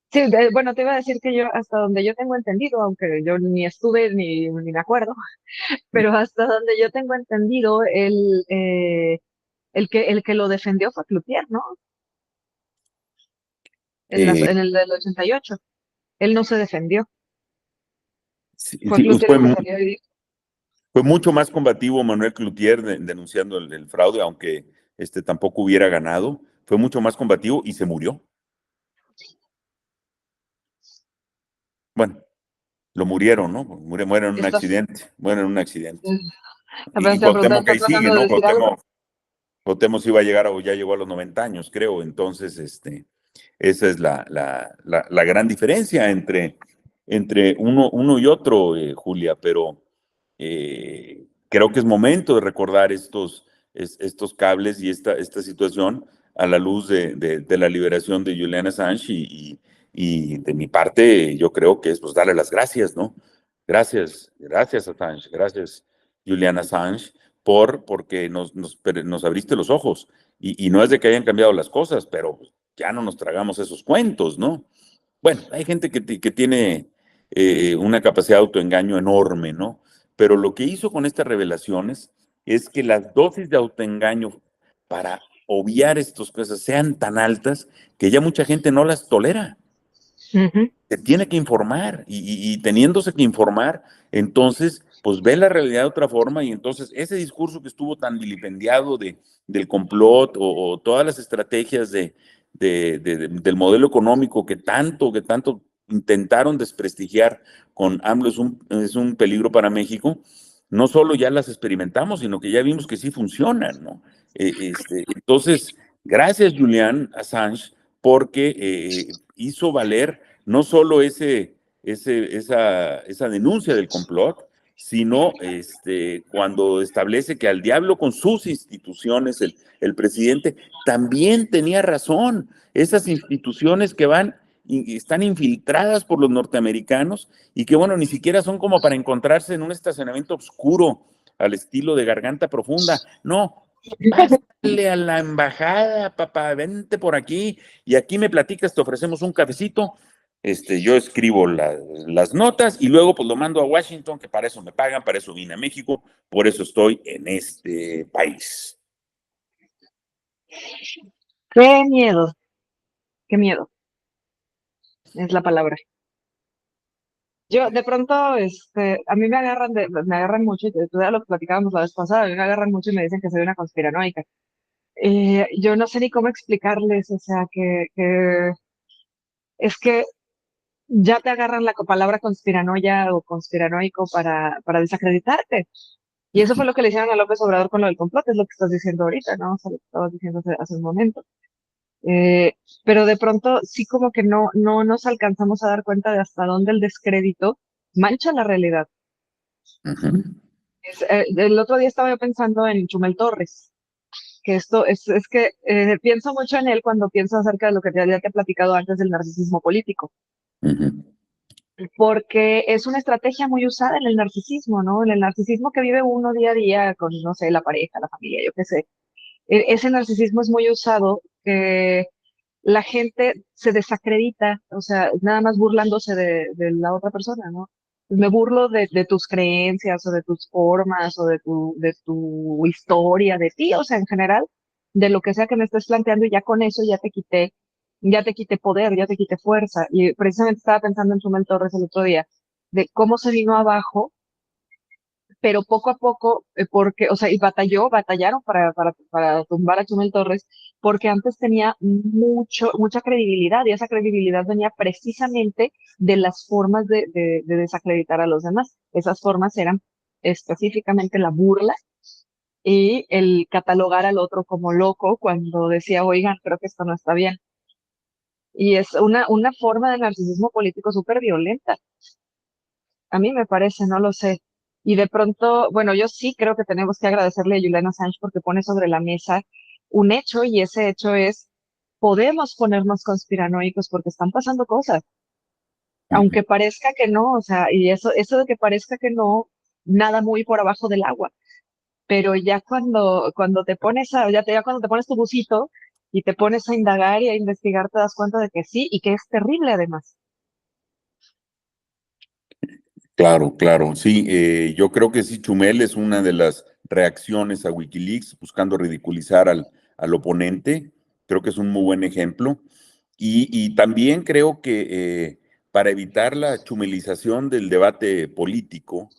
Sí, bueno, te iba a decir que yo, hasta donde yo tengo entendido, aunque yo ni estuve ni me acuerdo, pero hasta donde yo tengo entendido, el que lo defendió fue Cloutier, ¿no? Eh, En el del 88. Él no se defendió. sí, Fue sí, Cloutier el que salió y dijo. fue mucho más combativo Manuel Cloutier denunciando el fraude, aunque tampoco hubiera ganado. Fue mucho más combativo y se murió. Bueno, lo murieron, ¿no? Muere en un Estás, accidente, muere en un accidente. Y apenas te iba a preguntar, Cuauhtémoc ¿estás ahí sigue, tratando de ¿no? decir algo? Cuauhtémoc sí va a llegar, o ya llegó a los 90 años, creo. Entonces, esa es la gran diferencia entre uno y otro, Julia, pero creo que es momento de recordar estos cables y esta situación a la luz de la liberación de Julian Assange y de mi parte yo creo que es pues darle las gracias, ¿no? Gracias Assange, gracias Julian Assange porque nos abriste los ojos y no es de que hayan cambiado las cosas, pero ya no nos tragamos esos cuentos, ¿no? Bueno, hay gente que tiene una capacidad de autoengaño enorme, ¿no? Pero lo que hizo con estas revelaciones es que las dosis de autoengaño para obviar estas cosas sean tan altas que ya mucha gente no las tolera. Ujú. Se tiene que informar y teniéndose que informar, entonces, pues ve la realidad de otra forma y entonces ese discurso que estuvo tan vilipendiado del complot o todas las estrategias del modelo económico que tanto intentaron desprestigiar con AMLO es un peligro para México, no solo ya las experimentamos, sino que ya vimos que sí funcionan, ¿no? Entonces, gracias Julian Assange, porque hizo valer no solo esa denuncia del complot, sino cuando establece que al diablo con sus instituciones, el presidente también tenía razón. Esas instituciones que van están infiltradas por los norteamericanos y que, bueno, ni siquiera son como para encontrarse en un estacionamiento oscuro al estilo de Garganta Profunda. No, pásale a la embajada, papá, vente por aquí y aquí me platicas, te ofrecemos un cafecito. Yo escribo las notas y luego pues lo mando a Washington, que para eso me pagan, para eso vine a México, por eso estoy en este país. Qué miedo es la palabra. Yo, de pronto, a mí me agarran mucho, y ya lo que platicábamos la vez pasada, a mí me agarran mucho y me dicen que soy una conspiranoica. Yo no sé ni cómo explicarles, o sea, que es que ya te agarran la palabra conspiranoia o conspiranoico para desacreditarte. Y eso fue lo que le hicieron a López Obrador con lo del complot, es lo que estás diciendo ahorita, ¿no? O sea, lo que estabas diciendo hace un momento. Eh, pero de pronto sí como que no nos alcanzamos a dar cuenta de hasta dónde el descrédito mancha la realidad. El otro día estaba yo pensando en Chumel Torres, que esto es que pienso mucho en él cuando pienso acerca de lo que ya te he platicado antes del narcisismo político, porque es una estrategia muy usada en el narcisismo, ¿no? En el narcisismo que vive uno día a día con, no sé, la pareja, la familia, yo qué sé. Ese narcisismo es muy usado, la gente se desacredita, o sea, nada más burlándose de la otra persona, ¿no? Pues me burlo de tus creencias o de tus formas o de tu historia, de ti, o sea, en general, de lo que sea que me estés planteando y ya con eso ya te quité poder, ya te quité fuerza. Y precisamente estaba pensando en Chumel Torres el otro día, de cómo se vino abajo pero poco a poco, porque, o sea, y batallaron para tumbar a Chumel Torres, porque antes tenía mucha credibilidad, y esa credibilidad venía precisamente de las formas de desacreditar a los demás. Esas formas eran específicamente la burla y el catalogar al otro como loco cuando decía, oigan, creo que esto no está bien. Y es una forma de narcisismo político súper violenta. A mí me parece, no lo sé. Y de pronto, bueno, yo sí creo que tenemos que agradecerle a Julian Assange porque pone sobre la mesa un hecho y ese hecho es, podemos ponernos conspiranoicos porque están pasando cosas, aunque parezca que no, o sea, y eso de que parezca que no, nada muy por abajo del agua, pero ya cuando te pones ya cuando te pones tu busito y te pones a indagar y a investigar, te das cuenta de que sí y que es terrible además. Claro, claro, sí, yo creo que sí, Chumel es una de las reacciones a Wikileaks, buscando ridiculizar al oponente, creo que es un muy buen ejemplo, y también creo que para evitar la chumelización del debate político,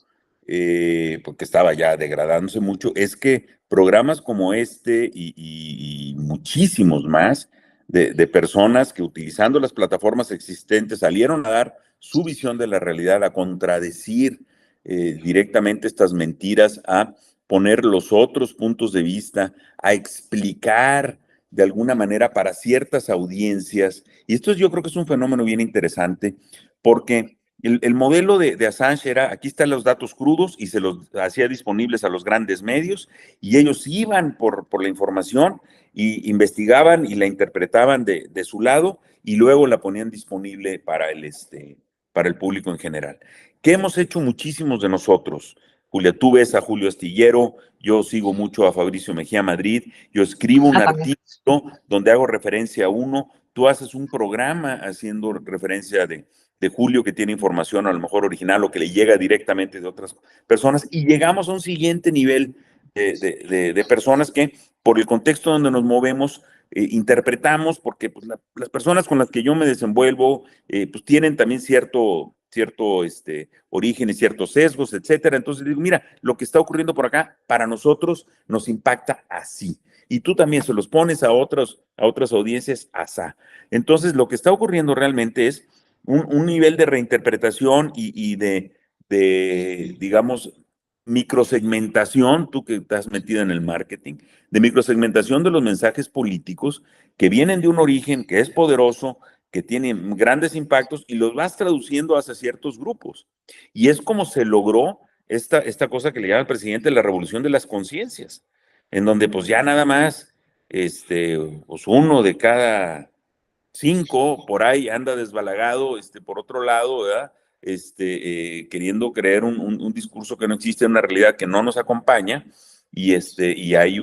porque estaba ya degradándose mucho, es que programas como este y muchísimos más de personas que utilizando las plataformas existentes salieron a dar su visión de la realidad, a contradecir directamente estas mentiras, a poner los otros puntos de vista, a explicar de alguna manera para ciertas audiencias. Y esto yo creo que es un fenómeno bien interesante, porque el modelo de Assange era, aquí están los datos crudos y se los hacía disponibles a los grandes medios y ellos iban por la información y investigaban y la interpretaban de su lado y luego la ponían disponible para el público en general. ¿Qué hemos hecho muchísimos de nosotros? Julia, tú ves a Julio Astillero, yo sigo mucho a Fabricio Mejía Madrid, yo escribo un También. artículo donde hago referencia a uno, tú haces un programa haciendo referencia de Julio que tiene información a lo mejor original o que le llega directamente de otras personas y llegamos a un siguiente nivel de personas que por el contexto donde nos movemos interpretamos, porque pues, las personas con las que yo me desenvuelvo pues tienen también cierto origen y ciertos sesgos, etcétera. Entonces digo, mira, lo que está ocurriendo por acá para nosotros nos impacta así. Y tú también se los pones a otras audiencias asá. Entonces lo que está ocurriendo realmente es un nivel de reinterpretación y digamos, microsegmentación, tú que estás metida en el marketing, de microsegmentación de los mensajes políticos que vienen de un origen que es poderoso, que tiene grandes impactos y los vas traduciendo hacia ciertos grupos. Y es como se logró esta cosa que le llama el presidente la revolución de las conciencias, en donde pues ya nada más, pues uno de cada 5 por ahí anda desbalagado, por otro lado, ¿verdad? Queriendo creer un discurso que no existe, una realidad que no nos acompaña, y hay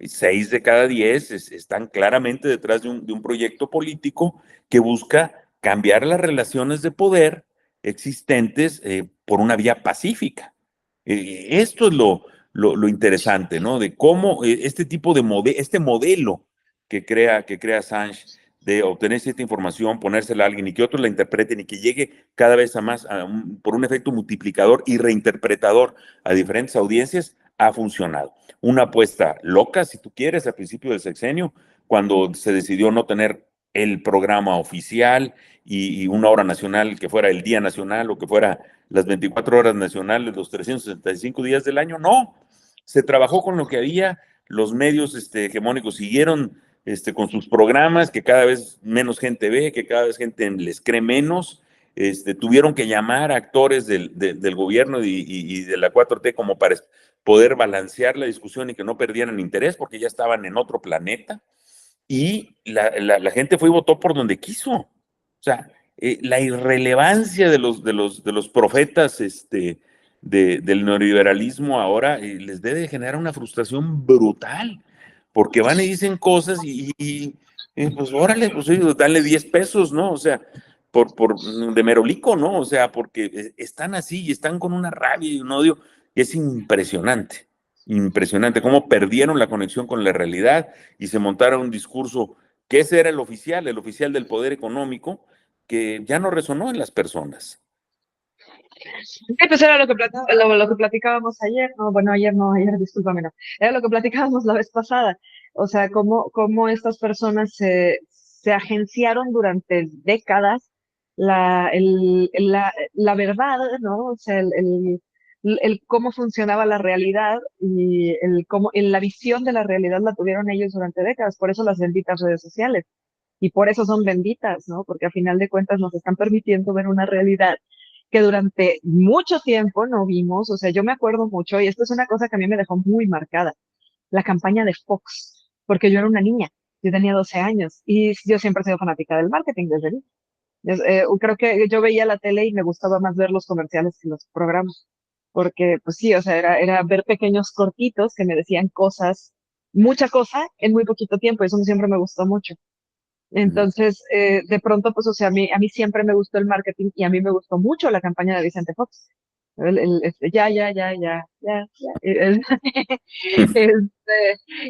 6 de cada 10 están claramente detrás de un proyecto político que busca cambiar las relaciones de poder existentes por una vía pacífica. Esto es lo interesante, ¿no? De cómo este tipo de este modelo que crea Assange de obtener cierta información, ponérsela a alguien y que otros la interpreten y que llegue cada vez a más por un efecto multiplicador y reinterpretador a diferentes audiencias, ha funcionado. Una apuesta loca, si tú quieres, al principio del sexenio, cuando se decidió no tener el programa oficial y una hora nacional que fuera el Día Nacional o que fuera las 24 horas nacionales, los 365 días del año, no. Se trabajó con lo que había, los medios hegemónicos siguieron con sus programas, que cada vez menos gente ve, que cada vez gente les cree menos. Tuvieron que llamar a actores del gobierno y de la 4T como para poder balancear la discusión y que no perdieran interés porque ya estaban en otro planeta. Y la gente fue y votó por donde quiso. O sea, la irrelevancia de los profetas del neoliberalismo ahora les debe generar una frustración brutal, porque van y dicen cosas y pues órale, pues dale 10 pesos, ¿no? O sea, de merolico, ¿no? O sea, porque están así y están con una rabia y un odio que es impresionante, impresionante, cómo perdieron la conexión con la realidad y se montaron un discurso que ese era el oficial del poder económico, que ya no resonó en las personas. Sí, pues era lo que platicábamos ayer, no, bueno, ayer no, ayer, discúlpame, no, era lo que platicábamos la vez pasada, o sea, cómo estas personas se agenciaron durante décadas la verdad, ¿no? O sea, el cómo funcionaba la realidad y la visión de la realidad la tuvieron ellos durante décadas, por eso las benditas redes sociales, y por eso son benditas, ¿no? Porque a final de cuentas nos están permitiendo ver una realidad que durante mucho tiempo no vimos. O sea, yo me acuerdo mucho, y esto es una cosa que a mí me dejó muy marcada, la campaña de Fox, porque yo era una niña, yo tenía 12 años y yo siempre he sido fanática del marketing desde niña. Creo que yo veía la tele y me gustaba más ver los comerciales que los programas, porque pues sí, o sea, era ver pequeños cortitos que me decían cosas, mucha cosa en muy poquito tiempo, y eso siempre me gustó mucho. Entonces, de pronto, pues, o sea, a mí siempre me gustó el marketing y a mí me gustó mucho la campaña de Vicente Fox. Ya.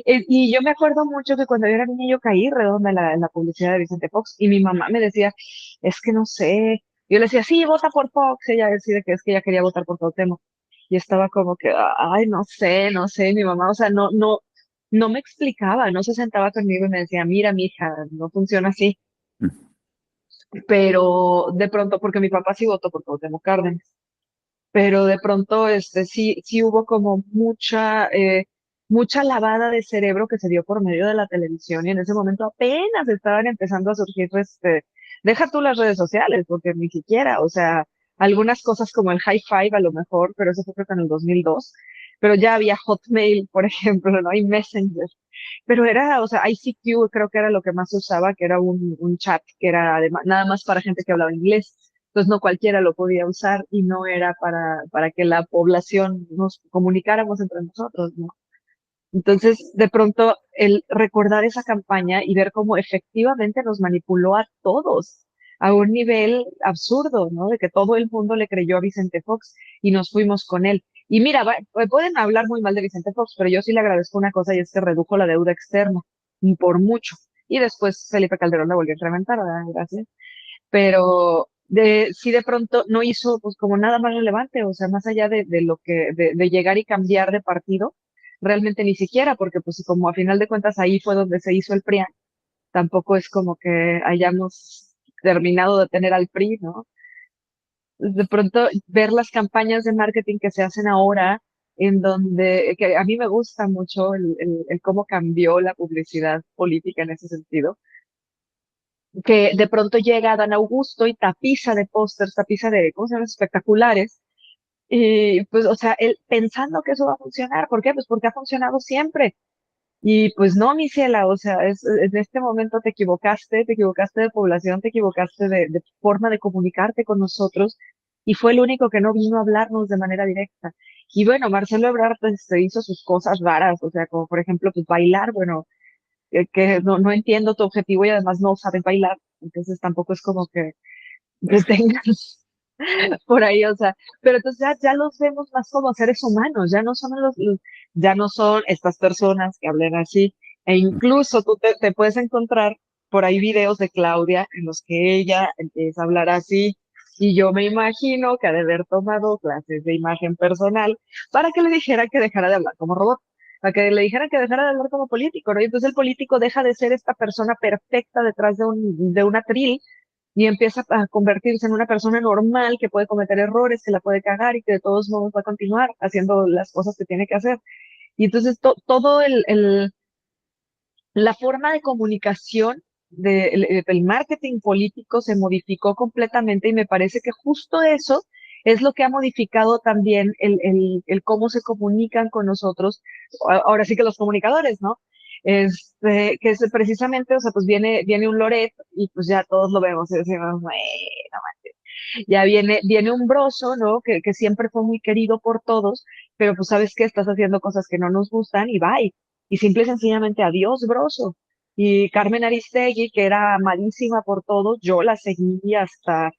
Y yo me acuerdo mucho que cuando yo era niña yo caí redonda en la publicidad de Vicente Fox y mi mamá me decía, es que no sé. Yo le decía, sí, vota por Fox. Ella decía que es que ella quería votar por Cuauhtémoc. Y estaba como que, ay, no sé, mi mamá, o sea, no me explicaba, no se sentaba conmigo y me decía, mira, mija, no funciona así. Pero de pronto, porque mi papá sí votó por Cuauhtémoc Cárdenas, pero de pronto sí hubo como mucha lavada de cerebro que se dio por medio de la televisión y en ese momento apenas estaban empezando a surgir, deja tú las redes sociales, porque ni siquiera, o sea, algunas cosas como el High Five a lo mejor, pero eso fue creo que en el 2002, pero ya había Hotmail, por ejemplo, ¿no? Hay Messenger, pero era, o sea, ICQ creo que era lo que más se usaba, que era un chat que era además, nada más para gente que hablaba inglés. Entonces no cualquiera lo podía usar y no era para que la población nos comunicáramos entre nosotros, ¿no? Entonces, de pronto, el recordar esa campaña y ver cómo efectivamente nos manipuló a todos a un nivel absurdo, ¿no? De que todo el mundo le creyó a Vicente Fox y nos fuimos con él. Y mira, pueden hablar muy mal de Vicente Fox, pero yo sí le agradezco una cosa y es que redujo la deuda externa y por mucho. Y después Felipe Calderón la volvió a incrementar, ¿verdad? Gracias. Pero sí de pronto no hizo pues como nada más relevante, o sea, más allá de lo de llegar y cambiar de partido, realmente ni siquiera, porque pues como a final de cuentas ahí fue donde se hizo el PRIAN, tampoco es como que hayamos terminado de tener al PRI, ¿no? De pronto ver las campañas de marketing que se hacen ahora, en donde, que a mí me gusta mucho el cómo cambió la publicidad política en ese sentido, que de pronto llega Adán Augusto y tapiza de pósters, tapiza de, ¿cómo se llama? Espectaculares. Y pues, o sea, él pensando que eso va a funcionar. ¿Por qué? Pues porque ha funcionado siempre. Y pues no, mi ciela, o sea, en este momento te equivocaste de población, te equivocaste de forma de comunicarte con nosotros, y fue el único que no vino a hablarnos de manera directa. Y bueno, Marcelo Ebrard pues, hizo sus cosas raras, o sea, como por ejemplo, pues bailar, bueno, que no entiendo tu objetivo y además no sabes bailar, entonces tampoco es como que tengas por ahí, o sea, pero entonces ya los vemos más como seres humanos, ya no son ya no son estas personas que hablan así, e incluso tú te puedes encontrar por ahí videos de Claudia en los que ella empieza a hablar así, y yo me imagino que ha de haber tomado clases de imagen personal para que le dijera que dejara de hablar como robot, para que le dijera que dejara de hablar como político, ¿no? Y entonces el político deja de ser esta persona perfecta detrás de un atril y empieza a convertirse en una persona normal que puede cometer errores, que la puede cagar y que de todos modos va a continuar haciendo las cosas que tiene que hacer. Y entonces todo la forma de comunicación del marketing político se modificó completamente y me parece que justo eso es lo que ha modificado también el cómo se comunican con nosotros, ahora sí que los comunicadores, ¿no? Que es precisamente, o sea, pues viene un Loret y pues ya todos lo vemos y decimos, bueno, ya viene un Broso, ¿no? Que siempre fue muy querido por todos, pero pues sabes que estás haciendo cosas que no nos gustan y bye. Y simple y sencillamente adiós, Broso. Y Carmen Aristegui, que era amadísima por todos, yo la seguí hasta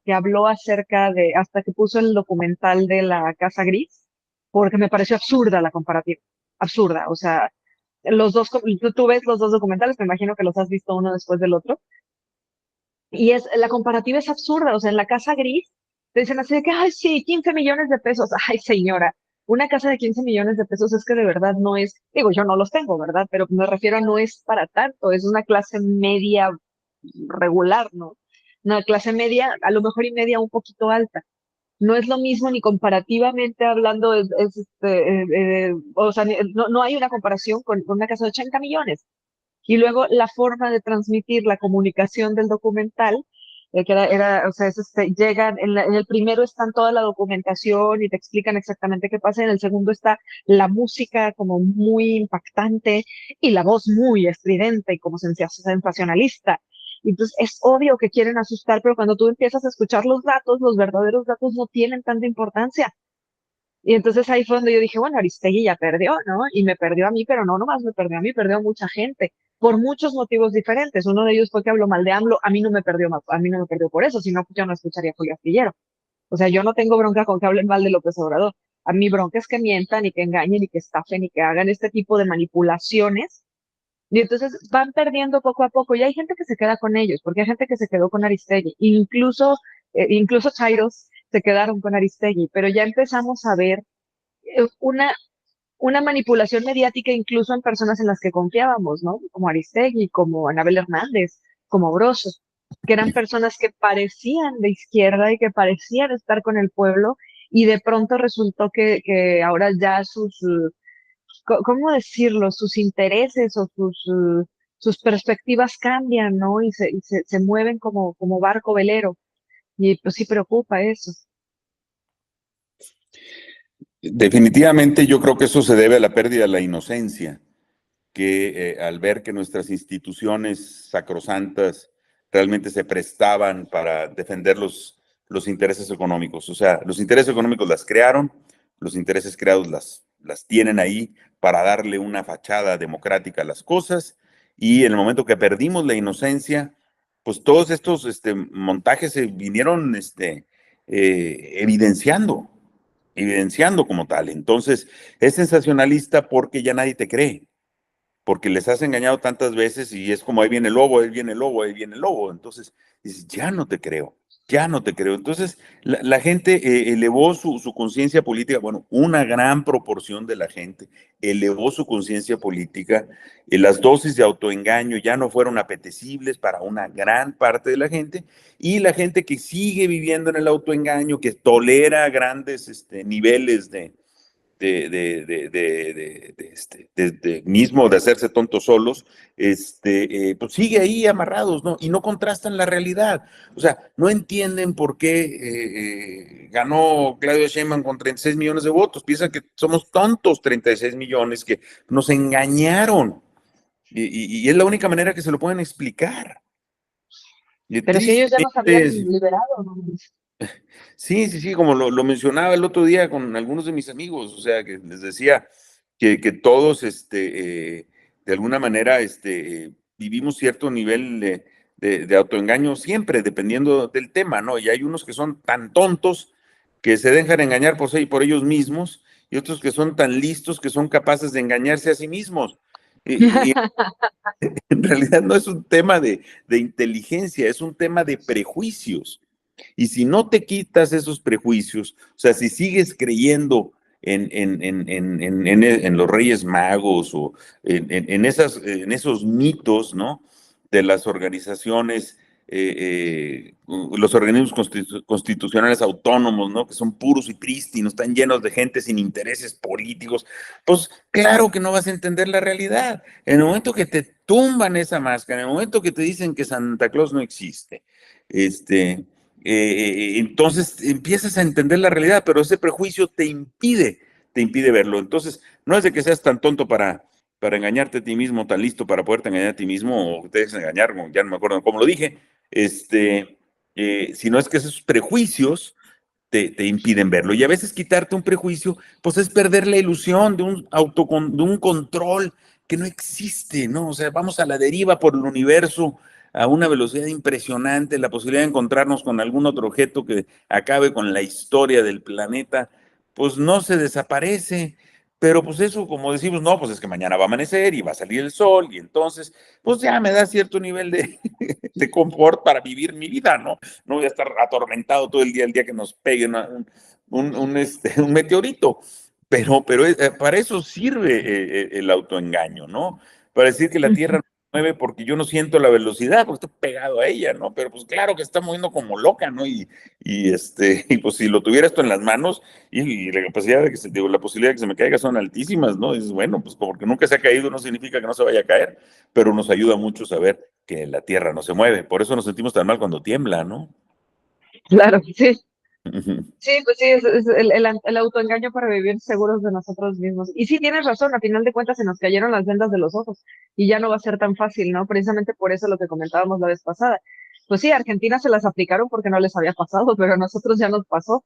que habló hasta que puso el documental de la Casa Gris, porque me pareció absurda la comparativa, absurda, o sea, tú ves los dos documentales, me imagino que los has visto uno después del otro, y la comparativa es absurda, o sea, en la casa gris te dicen así de que, ay, sí, 15 millones de pesos, ay, señora, una casa de 15 millones de pesos es que de verdad no es, digo, yo no los tengo, ¿verdad? Pero me refiero a no es para tanto, es una clase media regular, ¿no? Una clase media, a lo mejor y media un poquito alta. No es lo mismo ni comparativamente hablando, o sea, no hay una comparación con una casa de 80 millones. Y luego la forma de transmitir la comunicación del documental, que o sea, llegan, en el primero están toda la documentación y te explican exactamente qué pasa, en el segundo está la música como muy impactante y la voz muy estridente y como sensacionalista. Y entonces es obvio que quieren asustar, pero cuando tú empiezas a escuchar los datos, los verdaderos datos no tienen tanta importancia. Y entonces ahí fue donde yo dije, bueno, Aristegui ya perdió, ¿no? Y me perdió a mí, pero no nomás me perdió a mí, perdió a mucha gente, por muchos motivos diferentes. Uno de ellos fue que habló mal de AMLO, a mí no me perdió más, a mí no me perdió por eso, si no, pues yo no escucharía a Julio Astillero. O sea, yo no tengo bronca con que hablen mal de López Obrador. A mí bronca es que mientan y que engañen y que estafen y que hagan este tipo de manipulaciones. Y entonces van perdiendo poco a poco. Y hay gente que se queda con ellos, porque hay gente que se quedó con Aristegui. Incluso Chairos se quedaron con Aristegui, pero ya empezamos a ver eh, una, una manipulación mediática incluso en personas en las que confiábamos, ¿no? Como Aristegui, como Anabel Hernández, como Broso, que eran personas que parecían de izquierda y que parecían estar con el pueblo, y de pronto resultó que ahora ya ¿cómo decirlo? Sus intereses o sus perspectivas cambian, ¿no? Y se mueven como barco velero. Y pues sí preocupa eso. Definitivamente yo creo que eso se debe a la pérdida de la inocencia, que al ver que nuestras instituciones sacrosantas realmente se prestaban para defender los intereses económicos. O sea, los intereses económicos las crearon, los intereses creados las tienen ahí para darle una fachada democrática a las cosas, y en el momento que perdimos la inocencia, pues todos estos montajes se vinieron evidenciando, evidenciando como tal. Entonces, es sensacionalista porque ya nadie te cree, porque les has engañado tantas veces y es como ahí viene el lobo, ahí viene el lobo, ahí viene el lobo. Entonces, dices, ya no te creo, ya no te creo. Entonces, la gente elevó su conciencia política, bueno, una gran proporción de la gente elevó su conciencia política, las dosis de autoengaño ya no fueron apetecibles para una gran parte de la gente, y la gente que sigue viviendo en el autoengaño, que tolera grandes niveles mismo de hacerse tontos solos, pues sigue ahí amarrados, ¿no? Y no contrastan la realidad. O sea, no entienden por qué ganó Claudia Sheinbaum con 36 millones de votos. Piensan que somos tontos, 36 millones, que nos engañaron. Y es la única manera que se lo pueden explicar. Pero si ellos ya nos habían Tristemente, liberado, ¿no? sí, como lo mencionaba el otro día con algunos de mis amigos, o sea, que les decía que todos, de alguna manera, vivimos cierto nivel de autoengaño siempre, dependiendo del tema, ¿no? Y hay unos que son tan tontos que se dejan engañar por ellos mismos, y otros que son tan listos que son capaces de engañarse a sí mismos. Y en realidad no es un tema de inteligencia, es un tema de prejuicios. Y si no te quitas esos prejuicios, o sea, si sigues creyendo en los Reyes Magos o en esos mitos, ¿no? De las organizaciones, los organismos constitucionales autónomos, ¿no? Que son puros y prístinos, están llenos de gente sin intereses políticos, pues claro que no vas a entender la realidad. En el momento que te tumban esa máscara, en el momento que te dicen que Santa Claus no existe, entonces empiezas a entender la realidad, pero ese prejuicio te impide verlo. Entonces, no es de que seas tan tonto para engañarte a ti mismo, tan listo para poderte engañar a ti mismo, o que te dejes engañar, ya no me acuerdo cómo lo dije, sino es que esos prejuicios te impiden verlo. Y a veces quitarte un prejuicio, pues es perder la ilusión de un control que no existe, ¿no? O sea, vamos a la deriva por el universo a una velocidad impresionante, la posibilidad de encontrarnos con algún otro objeto que acabe con la historia del planeta, pues no se desaparece. Pero pues eso, como decimos, no, pues es que mañana va a amanecer y va a salir el sol y entonces, pues ya me da cierto nivel de confort para vivir mi vida, ¿no? No voy a estar atormentado todo el día que nos pegue un meteorito. Pero para eso sirve el autoengaño, ¿no? Para decir que la Tierra no se mueve porque yo no siento la velocidad, porque estoy pegado a ella, ¿no? Pero pues claro que está moviendo como loca, ¿no? Y pues si lo tuviera esto en las manos y la capacidad la posibilidad de que se me caiga son altísimas, ¿no? Es bueno, pues porque nunca se ha caído no significa que no se vaya a caer, pero nos ayuda mucho saber que la Tierra no se mueve. Por eso nos sentimos tan mal cuando tiembla, ¿no? Claro, sí. Ujú. Sí, pues sí, es el autoengaño para vivir seguros de nosotros mismos. Y sí, tienes razón, a final de cuentas se nos cayeron las vendas de los ojos y ya no va a ser tan fácil, ¿no? Precisamente por eso lo que comentábamos la vez pasada. Pues sí, a Argentina se las aplicaron porque no les había pasado, pero a nosotros ya nos pasó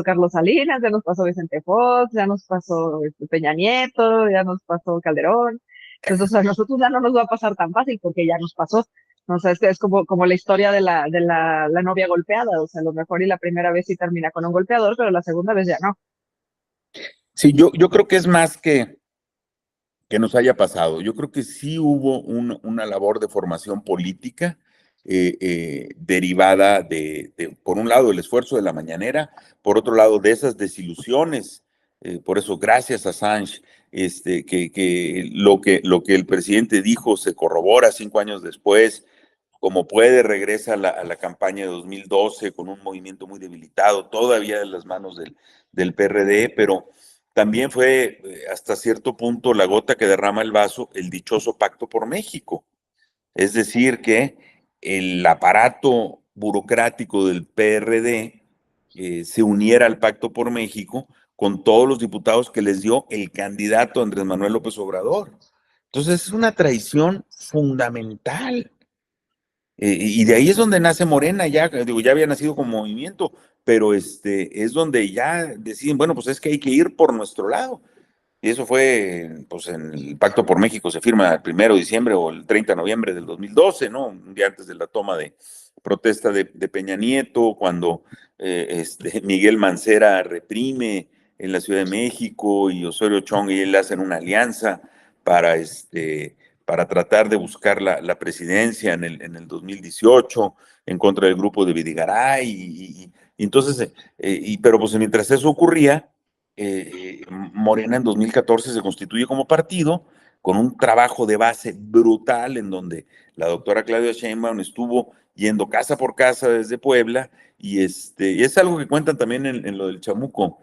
Carlos Salinas, ya nos pasó Vicente Fox, ya nos pasó Peña Nieto, ya nos pasó Calderón. Entonces, a nosotros ya no nos va a pasar tan fácil porque ya nos pasó. O sea, es como la historia de la novia golpeada. O sea, a lo mejor y la primera vez sí termina con un golpeador, pero la segunda vez ya no. Sí, yo creo que es más que nos haya pasado. Yo creo que sí hubo una labor de formación política derivada por un lado, el esfuerzo de la mañanera, por otro lado, de esas desilusiones. Por eso, gracias a Assange, que lo que el presidente dijo se corrobora 5 años después. Como puede, regresa a la campaña de 2012 con un movimiento muy debilitado, todavía en las manos del PRD, pero también fue hasta cierto punto la gota que derrama el vaso, el dichoso Pacto por México. Es decir, que el aparato burocrático del PRD se uniera al Pacto por México con todos los diputados que les dio el candidato Andrés Manuel López Obrador. Entonces es una traición fundamental. Y de ahí es donde nace Morena, ya, digo, ya había nacido como movimiento, pero es donde ya deciden, bueno, pues es que hay que ir por nuestro lado. Y eso fue, pues en el Pacto por México se firma el 1 de diciembre o el 30 de noviembre del 2012, ¿no? Un día antes de la toma de protesta de Peña Nieto, cuando Miguel Mancera reprime en la Ciudad de México y Osorio Chong y él hacen una alianza para, para tratar de buscar la presidencia en el 2018 en contra del grupo de Vidigaray. Y entonces, pero pues mientras eso ocurría, Morena en 2014 se constituye como partido con un trabajo de base brutal en donde la doctora Claudia Sheinbaum estuvo yendo casa por casa desde Puebla y es algo que cuentan también en lo del Chamuco.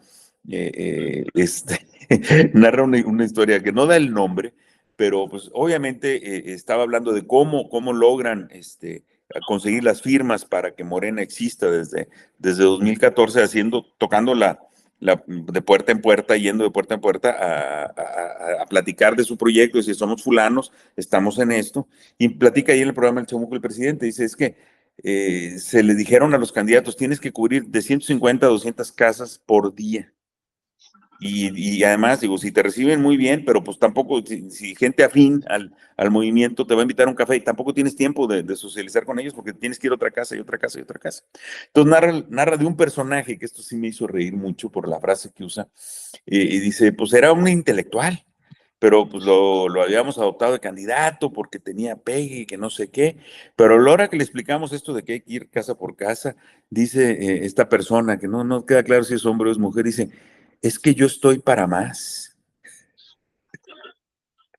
narra una historia que no da el nombre, pero pues obviamente estaba hablando de cómo logran conseguir las firmas para que Morena exista desde 2014, tocando de puerta en puerta, yendo de puerta en puerta a platicar de su proyecto, decir, somos fulanos, estamos en esto, y platica ahí en el programa El Chamuco el presidente, dice, es que se le dijeron a los candidatos, tienes que cubrir de 150 a 200 casas por día. Y además, digo, si te reciben muy bien, pero pues tampoco, si gente afín al movimiento te va a invitar a un café y tampoco tienes tiempo de socializar con ellos porque tienes que ir a otra casa y otra casa y otra casa. Entonces narra de un personaje, que esto sí me hizo reír mucho por la frase que usa, y dice, pues era un intelectual, pero pues lo habíamos adoptado de candidato porque tenía pegue y que no sé qué, pero a la hora que le explicamos esto de que hay que ir casa por casa, dice esta persona, que no queda claro si es hombre o es mujer, dice, es que yo estoy para más.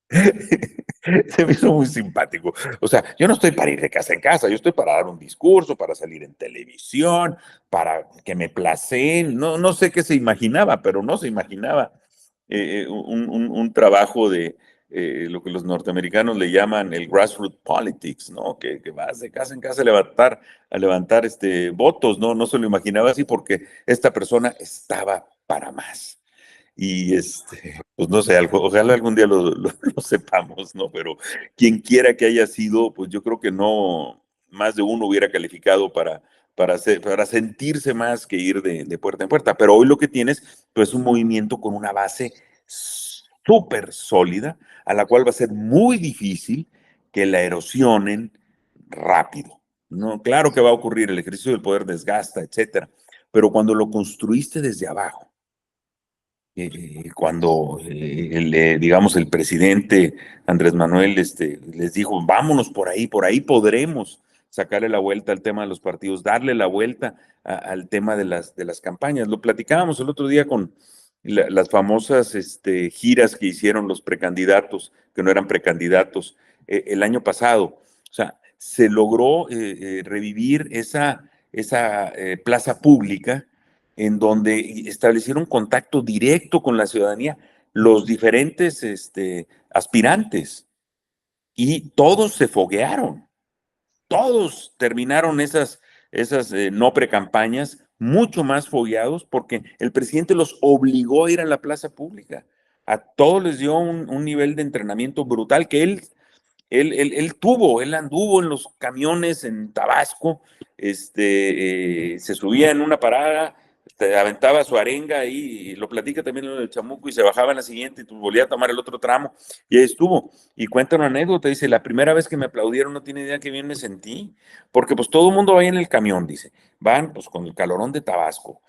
Se me hizo muy simpático. O sea, yo no estoy para ir de casa en casa, yo estoy para dar un discurso, para salir en televisión, para que me placen. No sé qué se imaginaba, pero no se imaginaba un trabajo de lo que los norteamericanos le llaman el grassroots politics, ¿no? Que vas de casa en casa a levantar votos, ¿no? No se lo imaginaba así porque esta persona estaba para más. Y pues no sé, ojalá algún día lo sepamos, ¿no? Pero quien quiera que haya sido, pues yo creo que no más de uno hubiera calificado para sentirse más que ir de puerta en puerta. Pero hoy lo que tienes, pues un movimiento con una base súper sólida, a la cual va a ser muy difícil que la erosionen rápido. No, claro que va a ocurrir, el ejercicio del poder desgasta, etcétera. Pero cuando lo construiste desde abajo, cuando digamos, el presidente Andrés Manuel les dijo, vámonos por ahí podremos sacarle la vuelta al tema de los partidos, darle la vuelta al tema de las campañas. Lo platicábamos el otro día con las famosas giras que hicieron los precandidatos, que no eran precandidatos, el año pasado. O sea, se logró revivir esa plaza pública en donde establecieron contacto directo con la ciudadanía, los diferentes aspirantes, y todos se foguearon, todos terminaron esas no precampañas mucho más fogueados porque el presidente los obligó a ir a la plaza pública. A todos les dio un nivel de entrenamiento brutal que él anduvo en los camiones en Tabasco, se subía en una parada, aventaba su arenga ahí, y lo platica también en el Chamuco, y se bajaba en la siguiente, y pues volvía a tomar el otro tramo, y ahí estuvo. Y cuenta una anécdota, dice, la primera vez que me aplaudieron no tiene idea qué bien me sentí, porque pues todo el mundo va ahí en el camión, dice, van pues con el calorón de Tabasco,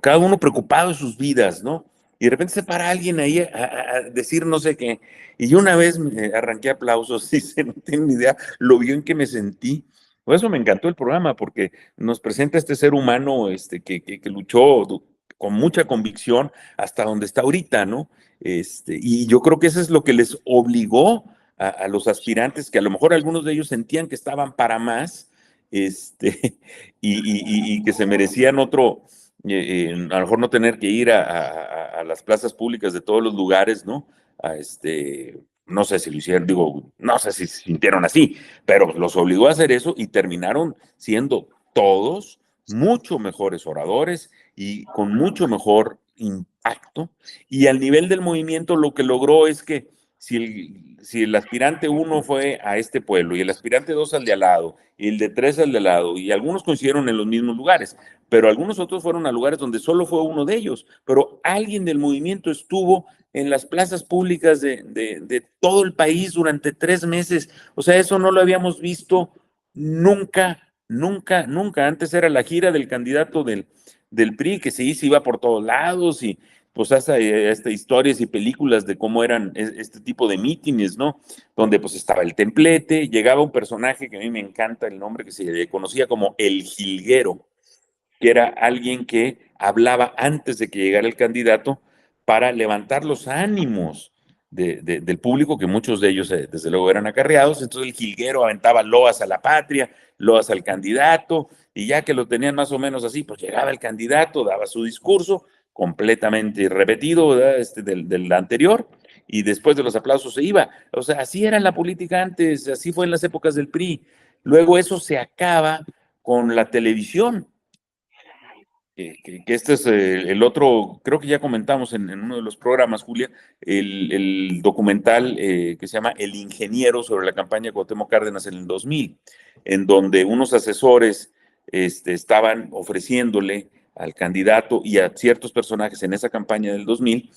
cada uno preocupado de sus vidas, ¿no? Y de repente se para alguien ahí a decir no sé qué, y yo una vez arranqué aplausos, dice, no tengo ni idea lo bien que me sentí. Por eso me encantó el programa, porque nos presenta este ser humano que luchó con mucha convicción hasta donde está ahorita, ¿no? Y yo creo que eso es lo que les obligó a los aspirantes, que a lo mejor algunos de ellos sentían que estaban para más, y que se merecían otro, a lo mejor no tener que ir a las plazas públicas de todos los lugares, ¿no? A no sé si lo hicieron, digo, no sé si se sintieron así, pero los obligó a hacer eso y terminaron siendo todos mucho mejores oradores y con mucho mejor impacto. Y al nivel del movimiento lo que logró es que si el aspirante 1 fue a este pueblo y el aspirante 2 al de al lado y el de 3 al de al lado, y algunos coincidieron en los mismos lugares, pero algunos otros fueron a lugares donde solo fue uno de ellos, pero alguien del movimiento estuvo en las plazas públicas de todo el país durante 3 meses. O sea, eso no lo habíamos visto nunca, nunca, nunca. Antes era la gira del candidato del PRI, que se iba por todos lados, y pues hasta historias y películas de cómo eran este tipo de mítines, ¿no? Donde pues estaba el templete, llegaba un personaje que a mí me encanta el nombre, que se le conocía como el jilguero, que era alguien que hablaba antes de que llegara el candidato para levantar los ánimos del público, que muchos de ellos desde luego eran acarreados. Entonces el jilguero aventaba loas a la patria, loas al candidato, y ya que lo tenían más o menos así, pues llegaba el candidato, daba su discurso completamente repetido, ¿verdad? Del anterior, y después de los aplausos se iba. O sea, así era la política antes, así fue en las épocas del PRI. Luego eso se acaba con la televisión. Que este es el otro, creo que ya comentamos en uno de los programas, Julia, el documental que se llama El Ingeniero sobre la campaña de Cuauhtémoc Cárdenas en el 2000, en donde unos asesores estaban ofreciéndole al candidato y a ciertos personajes en esa campaña del 2000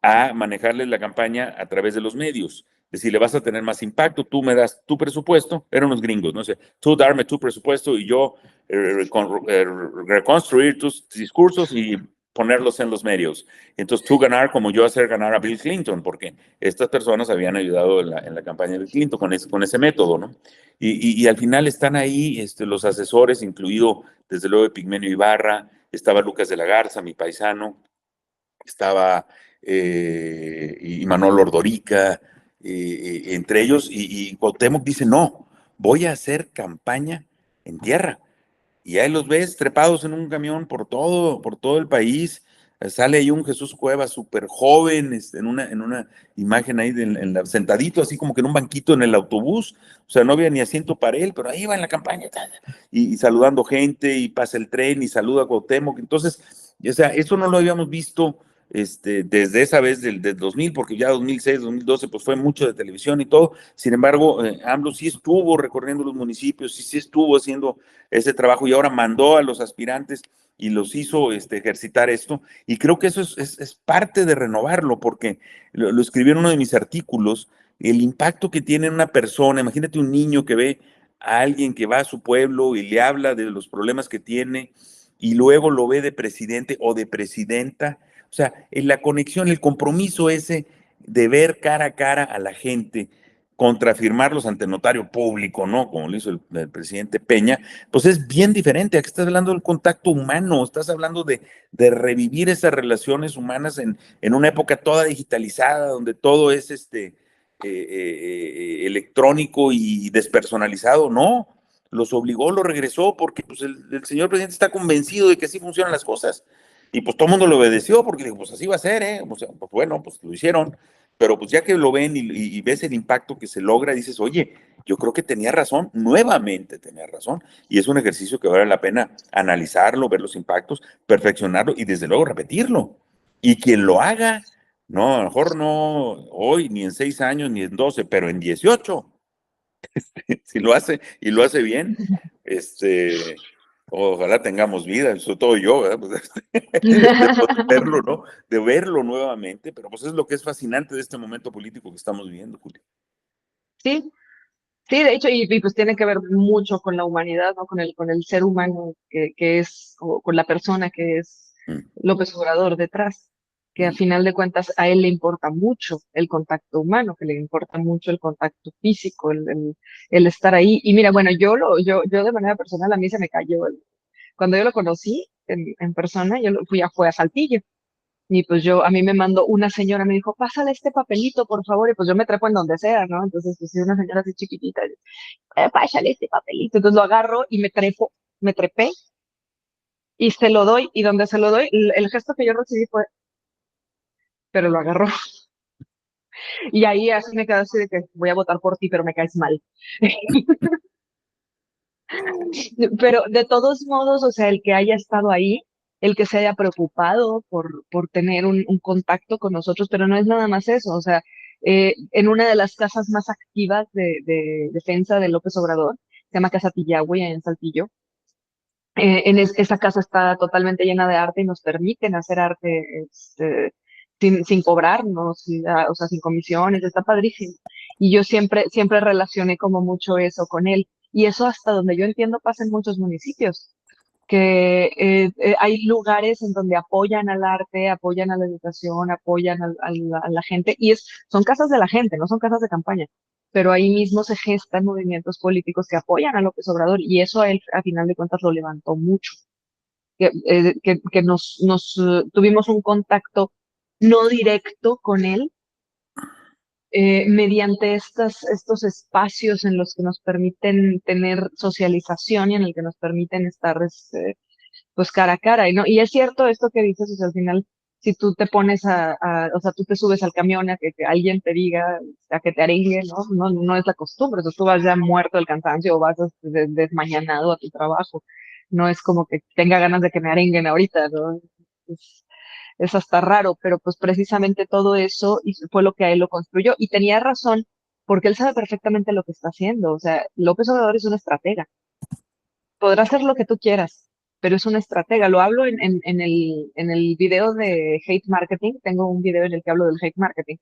a manejarles la campaña a través de los medios. Es decir, le vas a tener más impacto, tú me das tu presupuesto, eran unos gringos, no sé, tú darme tu presupuesto y yo reconstruir tus discursos y ponerlos en los medios. Entonces tú ganar como yo hacer ganar a Bill Clinton, porque estas personas habían ayudado en la campaña de Bill Clinton con ese método, ¿no? Y al final están ahí los asesores, incluido desde luego Epigmenio Ibarra, estaba Lucas de la Garza, mi paisano, estaba y Manolo Ordorica, entre ellos, y Cuauhtémoc dice, no, voy a hacer campaña en tierra. Y ahí los ves trepados en un camión por todo el país. Sale ahí un Jesús Cuevas súper joven, en una imagen ahí sentadito, así como que en un banquito en el autobús. O sea, no había ni asiento para él, pero ahí va en la campaña, y saludando gente, y pasa el tren, y saluda a Cuauhtémoc. Entonces, o sea, eso no lo habíamos visto desde esa vez del 2000, porque ya 2006, 2012, pues fue mucho de televisión y todo. Sin embargo, AMLO sí estuvo recorriendo los municipios, sí estuvo haciendo ese trabajo y ahora mandó a los aspirantes y los hizo ejercitar esto. Y creo que eso es parte de renovarlo, porque lo escribí en uno de mis artículos, el impacto que tiene en una persona. Imagínate un niño que ve a alguien que va a su pueblo y le habla de los problemas que tiene y luego lo ve de presidente o de presidenta. O sea, en la conexión, el compromiso ese de ver cara a cara a la gente, contrafirmarlos ante notario público, ¿no? Como lo hizo el presidente Peña, pues es bien diferente. Aquí estás hablando del contacto humano, estás hablando de revivir esas relaciones humanas en una época toda digitalizada, donde todo es electrónico y despersonalizado. No, los obligó, lo regresó, porque pues, el señor presidente está convencido de que así funcionan las cosas. Y pues todo el mundo lo obedeció, porque dijo, pues así va a ser, ¿eh? O sea, pues bueno, pues lo hicieron. Pero pues ya que lo ven y ves el impacto que se logra, dices, oye, yo creo que tenía razón, nuevamente tenía razón, y es un ejercicio que vale la pena analizarlo, ver los impactos, perfeccionarlo y desde luego repetirlo. Y quien lo haga, no, a lo mejor no hoy, ni en 6 años, ni en 12, pero en 18, si lo hace y lo hace bien, ojalá tengamos vida, sobre todo yo, ¿verdad? Pues, de poder verlo, ¿no? De verlo nuevamente, pero pues es lo que es fascinante de este momento político que estamos viviendo, Julio. Sí, sí, de hecho, y pues tiene que ver mucho con la humanidad, ¿no? Con el ser humano que es, o con la persona que es Mm, López Obrador detrás, que a mm. final de cuentas a él le importa mucho el contacto humano, que le importa mucho el contacto físico, el estar ahí. Y mira, bueno, yo de manera personal a mí se me cayó. Cuando yo lo conocí en persona, fue a Saltillo. Y pues a mí me mandó una señora, me dijo, pásale este papelito, por favor, y pues yo me trepo en donde sea, ¿no? Entonces, pues sí, una señora así chiquitita, pásale este papelito. Entonces lo agarro y me trepé y se lo doy, y donde se lo doy, el gesto que yo recibí fue, pero lo agarró. Y ahí así me quedé así de que voy a votar por ti, pero me caes mal. Pero de todos modos, o sea, el que haya estado ahí, el que se haya preocupado por tener un contacto con nosotros, pero no es nada más eso, o sea, en una de las casas más activas de defensa de López Obrador, se llama Casa Tillahue en Saltillo. Esa casa está totalmente llena de arte y nos permiten hacer arte sin cobrarnos, o sea, sin comisiones, está padrísimo. Y yo siempre relacioné como mucho eso con él. Y eso hasta donde yo entiendo pasa en muchos municipios, que hay lugares en donde apoyan al arte, apoyan a la educación, apoyan a la gente, y son casas de la gente, no son casas de campaña, pero ahí mismo se gestan movimientos políticos que apoyan a López Obrador, y eso a él, a final de cuentas, lo levantó mucho, que tuvimos un contacto no directo con él, mediante estos espacios en los que nos permiten tener socialización y en el que nos permiten estar pues cara a cara. Y es cierto esto que dices, o sea, al final si tú te pones o sea, tú te subes al camión a que alguien te diga, a que te arengue, ¿no? No es la costumbre, o sea, tú vas ya muerto del cansancio o vas desmañanado a tu trabajo. No es como que tenga ganas de que me arenguen ahorita, ¿no? Es, es hasta raro, pero pues precisamente todo eso fue lo que a él lo construyó. Y tenía razón, porque él sabe perfectamente lo que está haciendo. O sea, López Obrador es un estratega. Podrá hacer lo que tú quieras, pero es una estratega. Lo hablo en el video de hate marketing. Tengo un video en el que hablo del hate marketing.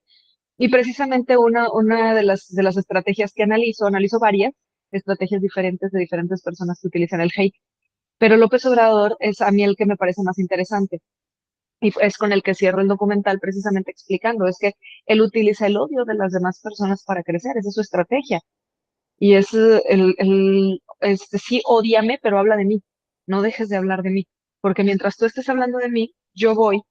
Y precisamente una de las estrategias que analizo varias estrategias diferentes de diferentes personas que utilizan el hate. Pero López Obrador es a mí el que me parece más interesante. Y es con el que cierro el documental precisamente explicando, es que él utiliza el odio de las demás personas para crecer, esa es su estrategia. Y es sí, ódiame, pero habla de mí. No dejes de hablar de mí. Porque mientras tú estés hablando de mí, yo voy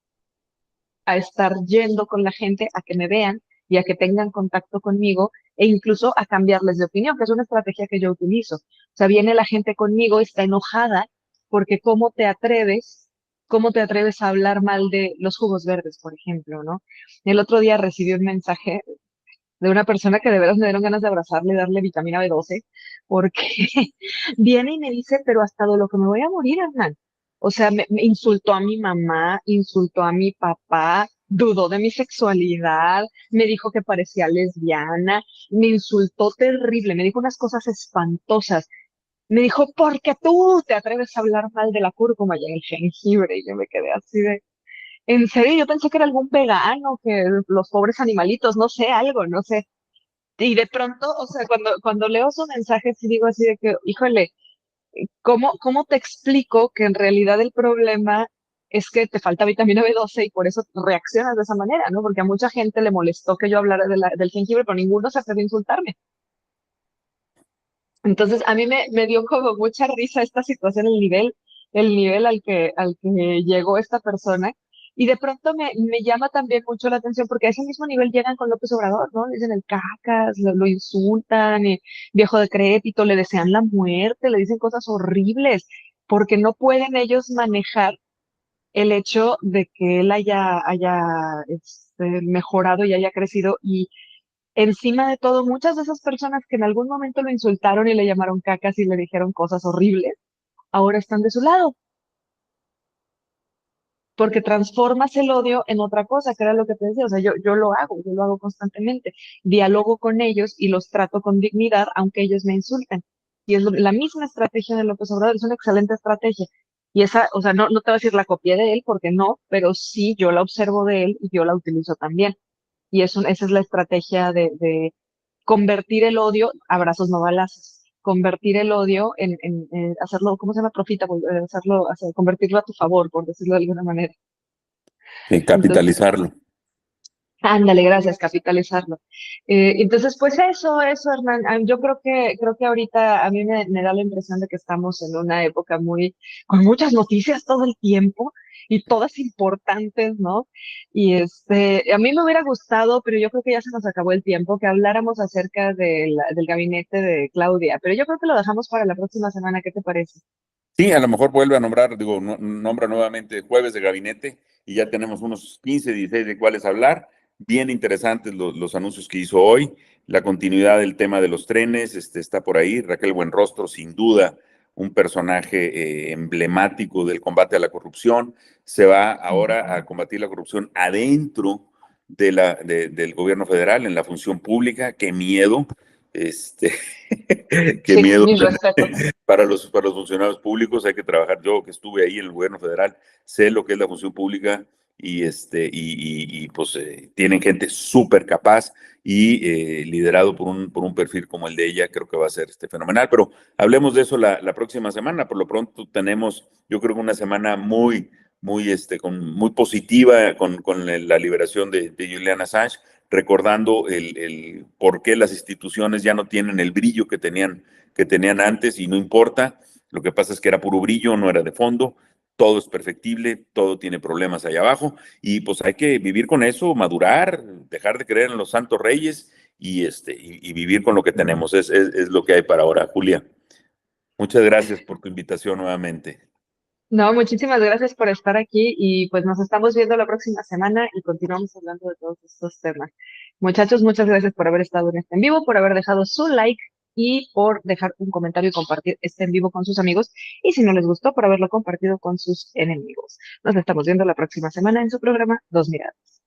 a estar yendo con la gente a que me vean y a que tengan contacto conmigo e incluso a cambiarles de opinión, que es una estrategia que yo utilizo. O sea, viene la gente conmigo, está enojada porque cómo te atreves a hablar mal de los jugos verdes, por ejemplo, ¿no? El otro día recibí un mensaje de una persona que de veras me dieron ganas de abrazarle y darle vitamina B12, porque viene y me dice, pero hasta de lo que me voy a morir, Hernán. O sea, me insultó a mi mamá, insultó a mi papá, dudó de mi sexualidad, me dijo que parecía lesbiana, me insultó terrible, me dijo unas cosas espantosas. Me dijo, porque tú te atreves a hablar mal de la cúrcuma y el jengibre. Y yo me quedé así de, en serio, yo pensé que era algún vegano, que los pobres animalitos, no sé, algo, no sé. Y de pronto, o sea, cuando leo su mensaje, sí digo así de que, híjole, ¿cómo te explico que en realidad el problema es que te falta vitamina B12 y por eso reaccionas de esa manera, ¿no? Porque a mucha gente le molestó que yo hablara del jengibre, pero ninguno se atrevió a insultarme. Entonces, a mí me dio como mucha risa esta situación, el nivel al que llegó esta persona. Y de pronto me llama también mucho la atención porque a ese mismo nivel llegan con López Obrador, ¿no? Le dicen el cacas, lo insultan, viejo decrépito, le desean la muerte, le dicen cosas horribles, porque no pueden ellos manejar el hecho de que él haya mejorado y haya crecido. Y encima de todo, muchas de esas personas que en algún momento lo insultaron y le llamaron cacas y le dijeron cosas horribles, ahora están de su lado, porque transformas el odio en otra cosa, que era lo que te decía. O sea, yo lo hago constantemente. Dialogo con ellos y los trato con dignidad, aunque ellos me insulten. Y es la misma estrategia de López Obrador, es una excelente estrategia. Y esa, o sea, no te voy a decir la copié de él, porque no, pero sí yo la observo de él y yo la utilizo también. Y esa es la estrategia de convertir el odio, abrazos no balazos, convertir el odio en hacerlo, ¿cómo se llama? Profita, pues, convertirlo a tu favor, por decirlo de alguna manera. Entonces, Capitalizarlo. ándale, gracias, capitalizarlo. Entonces, pues eso, Hernán. Yo creo que ahorita a mí me da la impresión de que estamos en una época con muchas noticias todo el tiempo y todas importantes, ¿no? Y a mí me hubiera gustado, pero yo creo que ya se nos acabó el tiempo, que habláramos acerca del gabinete de Claudia, pero yo creo que lo dejamos para la próxima semana. ¿Qué te parece? Sí, a lo mejor vuelve a nombrar, digo, nombra nuevamente jueves de gabinete y ya tenemos unos 15, 16 de cuáles hablar. Bien interesantes los anuncios que hizo hoy, la continuidad del tema de los trenes, está por ahí. Raquel Buenrostro, sin duda, un personaje emblemático del combate a la corrupción. Se va ahora a combatir la corrupción adentro del gobierno federal, en la función pública. Qué miedo, qué Sí, miedo mis respetos. para los funcionarios públicos. Hay que trabajar. Yo que estuve ahí en el gobierno federal, sé lo que es la función pública y pues tienen gente súper capaz y liderado por un perfil como el de ella. Creo que va a ser fenomenal, pero hablemos de eso la próxima semana. Por lo pronto tenemos, yo creo que una semana muy, muy, muy positiva con la liberación de Julian Assange, recordando el por qué las instituciones ya no tienen el brillo que tenían antes, y no importa. Lo que pasa es que era puro brillo, no era de fondo. Todo es perfectible, todo tiene problemas allá abajo, y pues hay que vivir con eso, madurar, dejar de creer en los santos reyes y vivir con lo que tenemos. Es lo que hay para ahora, Julia. Muchas gracias por tu invitación nuevamente. No, muchísimas gracias por estar aquí y pues nos estamos viendo la próxima semana y continuamos hablando de todos estos temas. Muchachos, muchas gracias por haber estado en este en vivo, por haber dejado su like y por dejar un comentario y compartir este en vivo con sus amigos. Y si no les gustó, por haberlo compartido con sus enemigos. Nos estamos viendo la próxima semana en su programa Dos Miradas.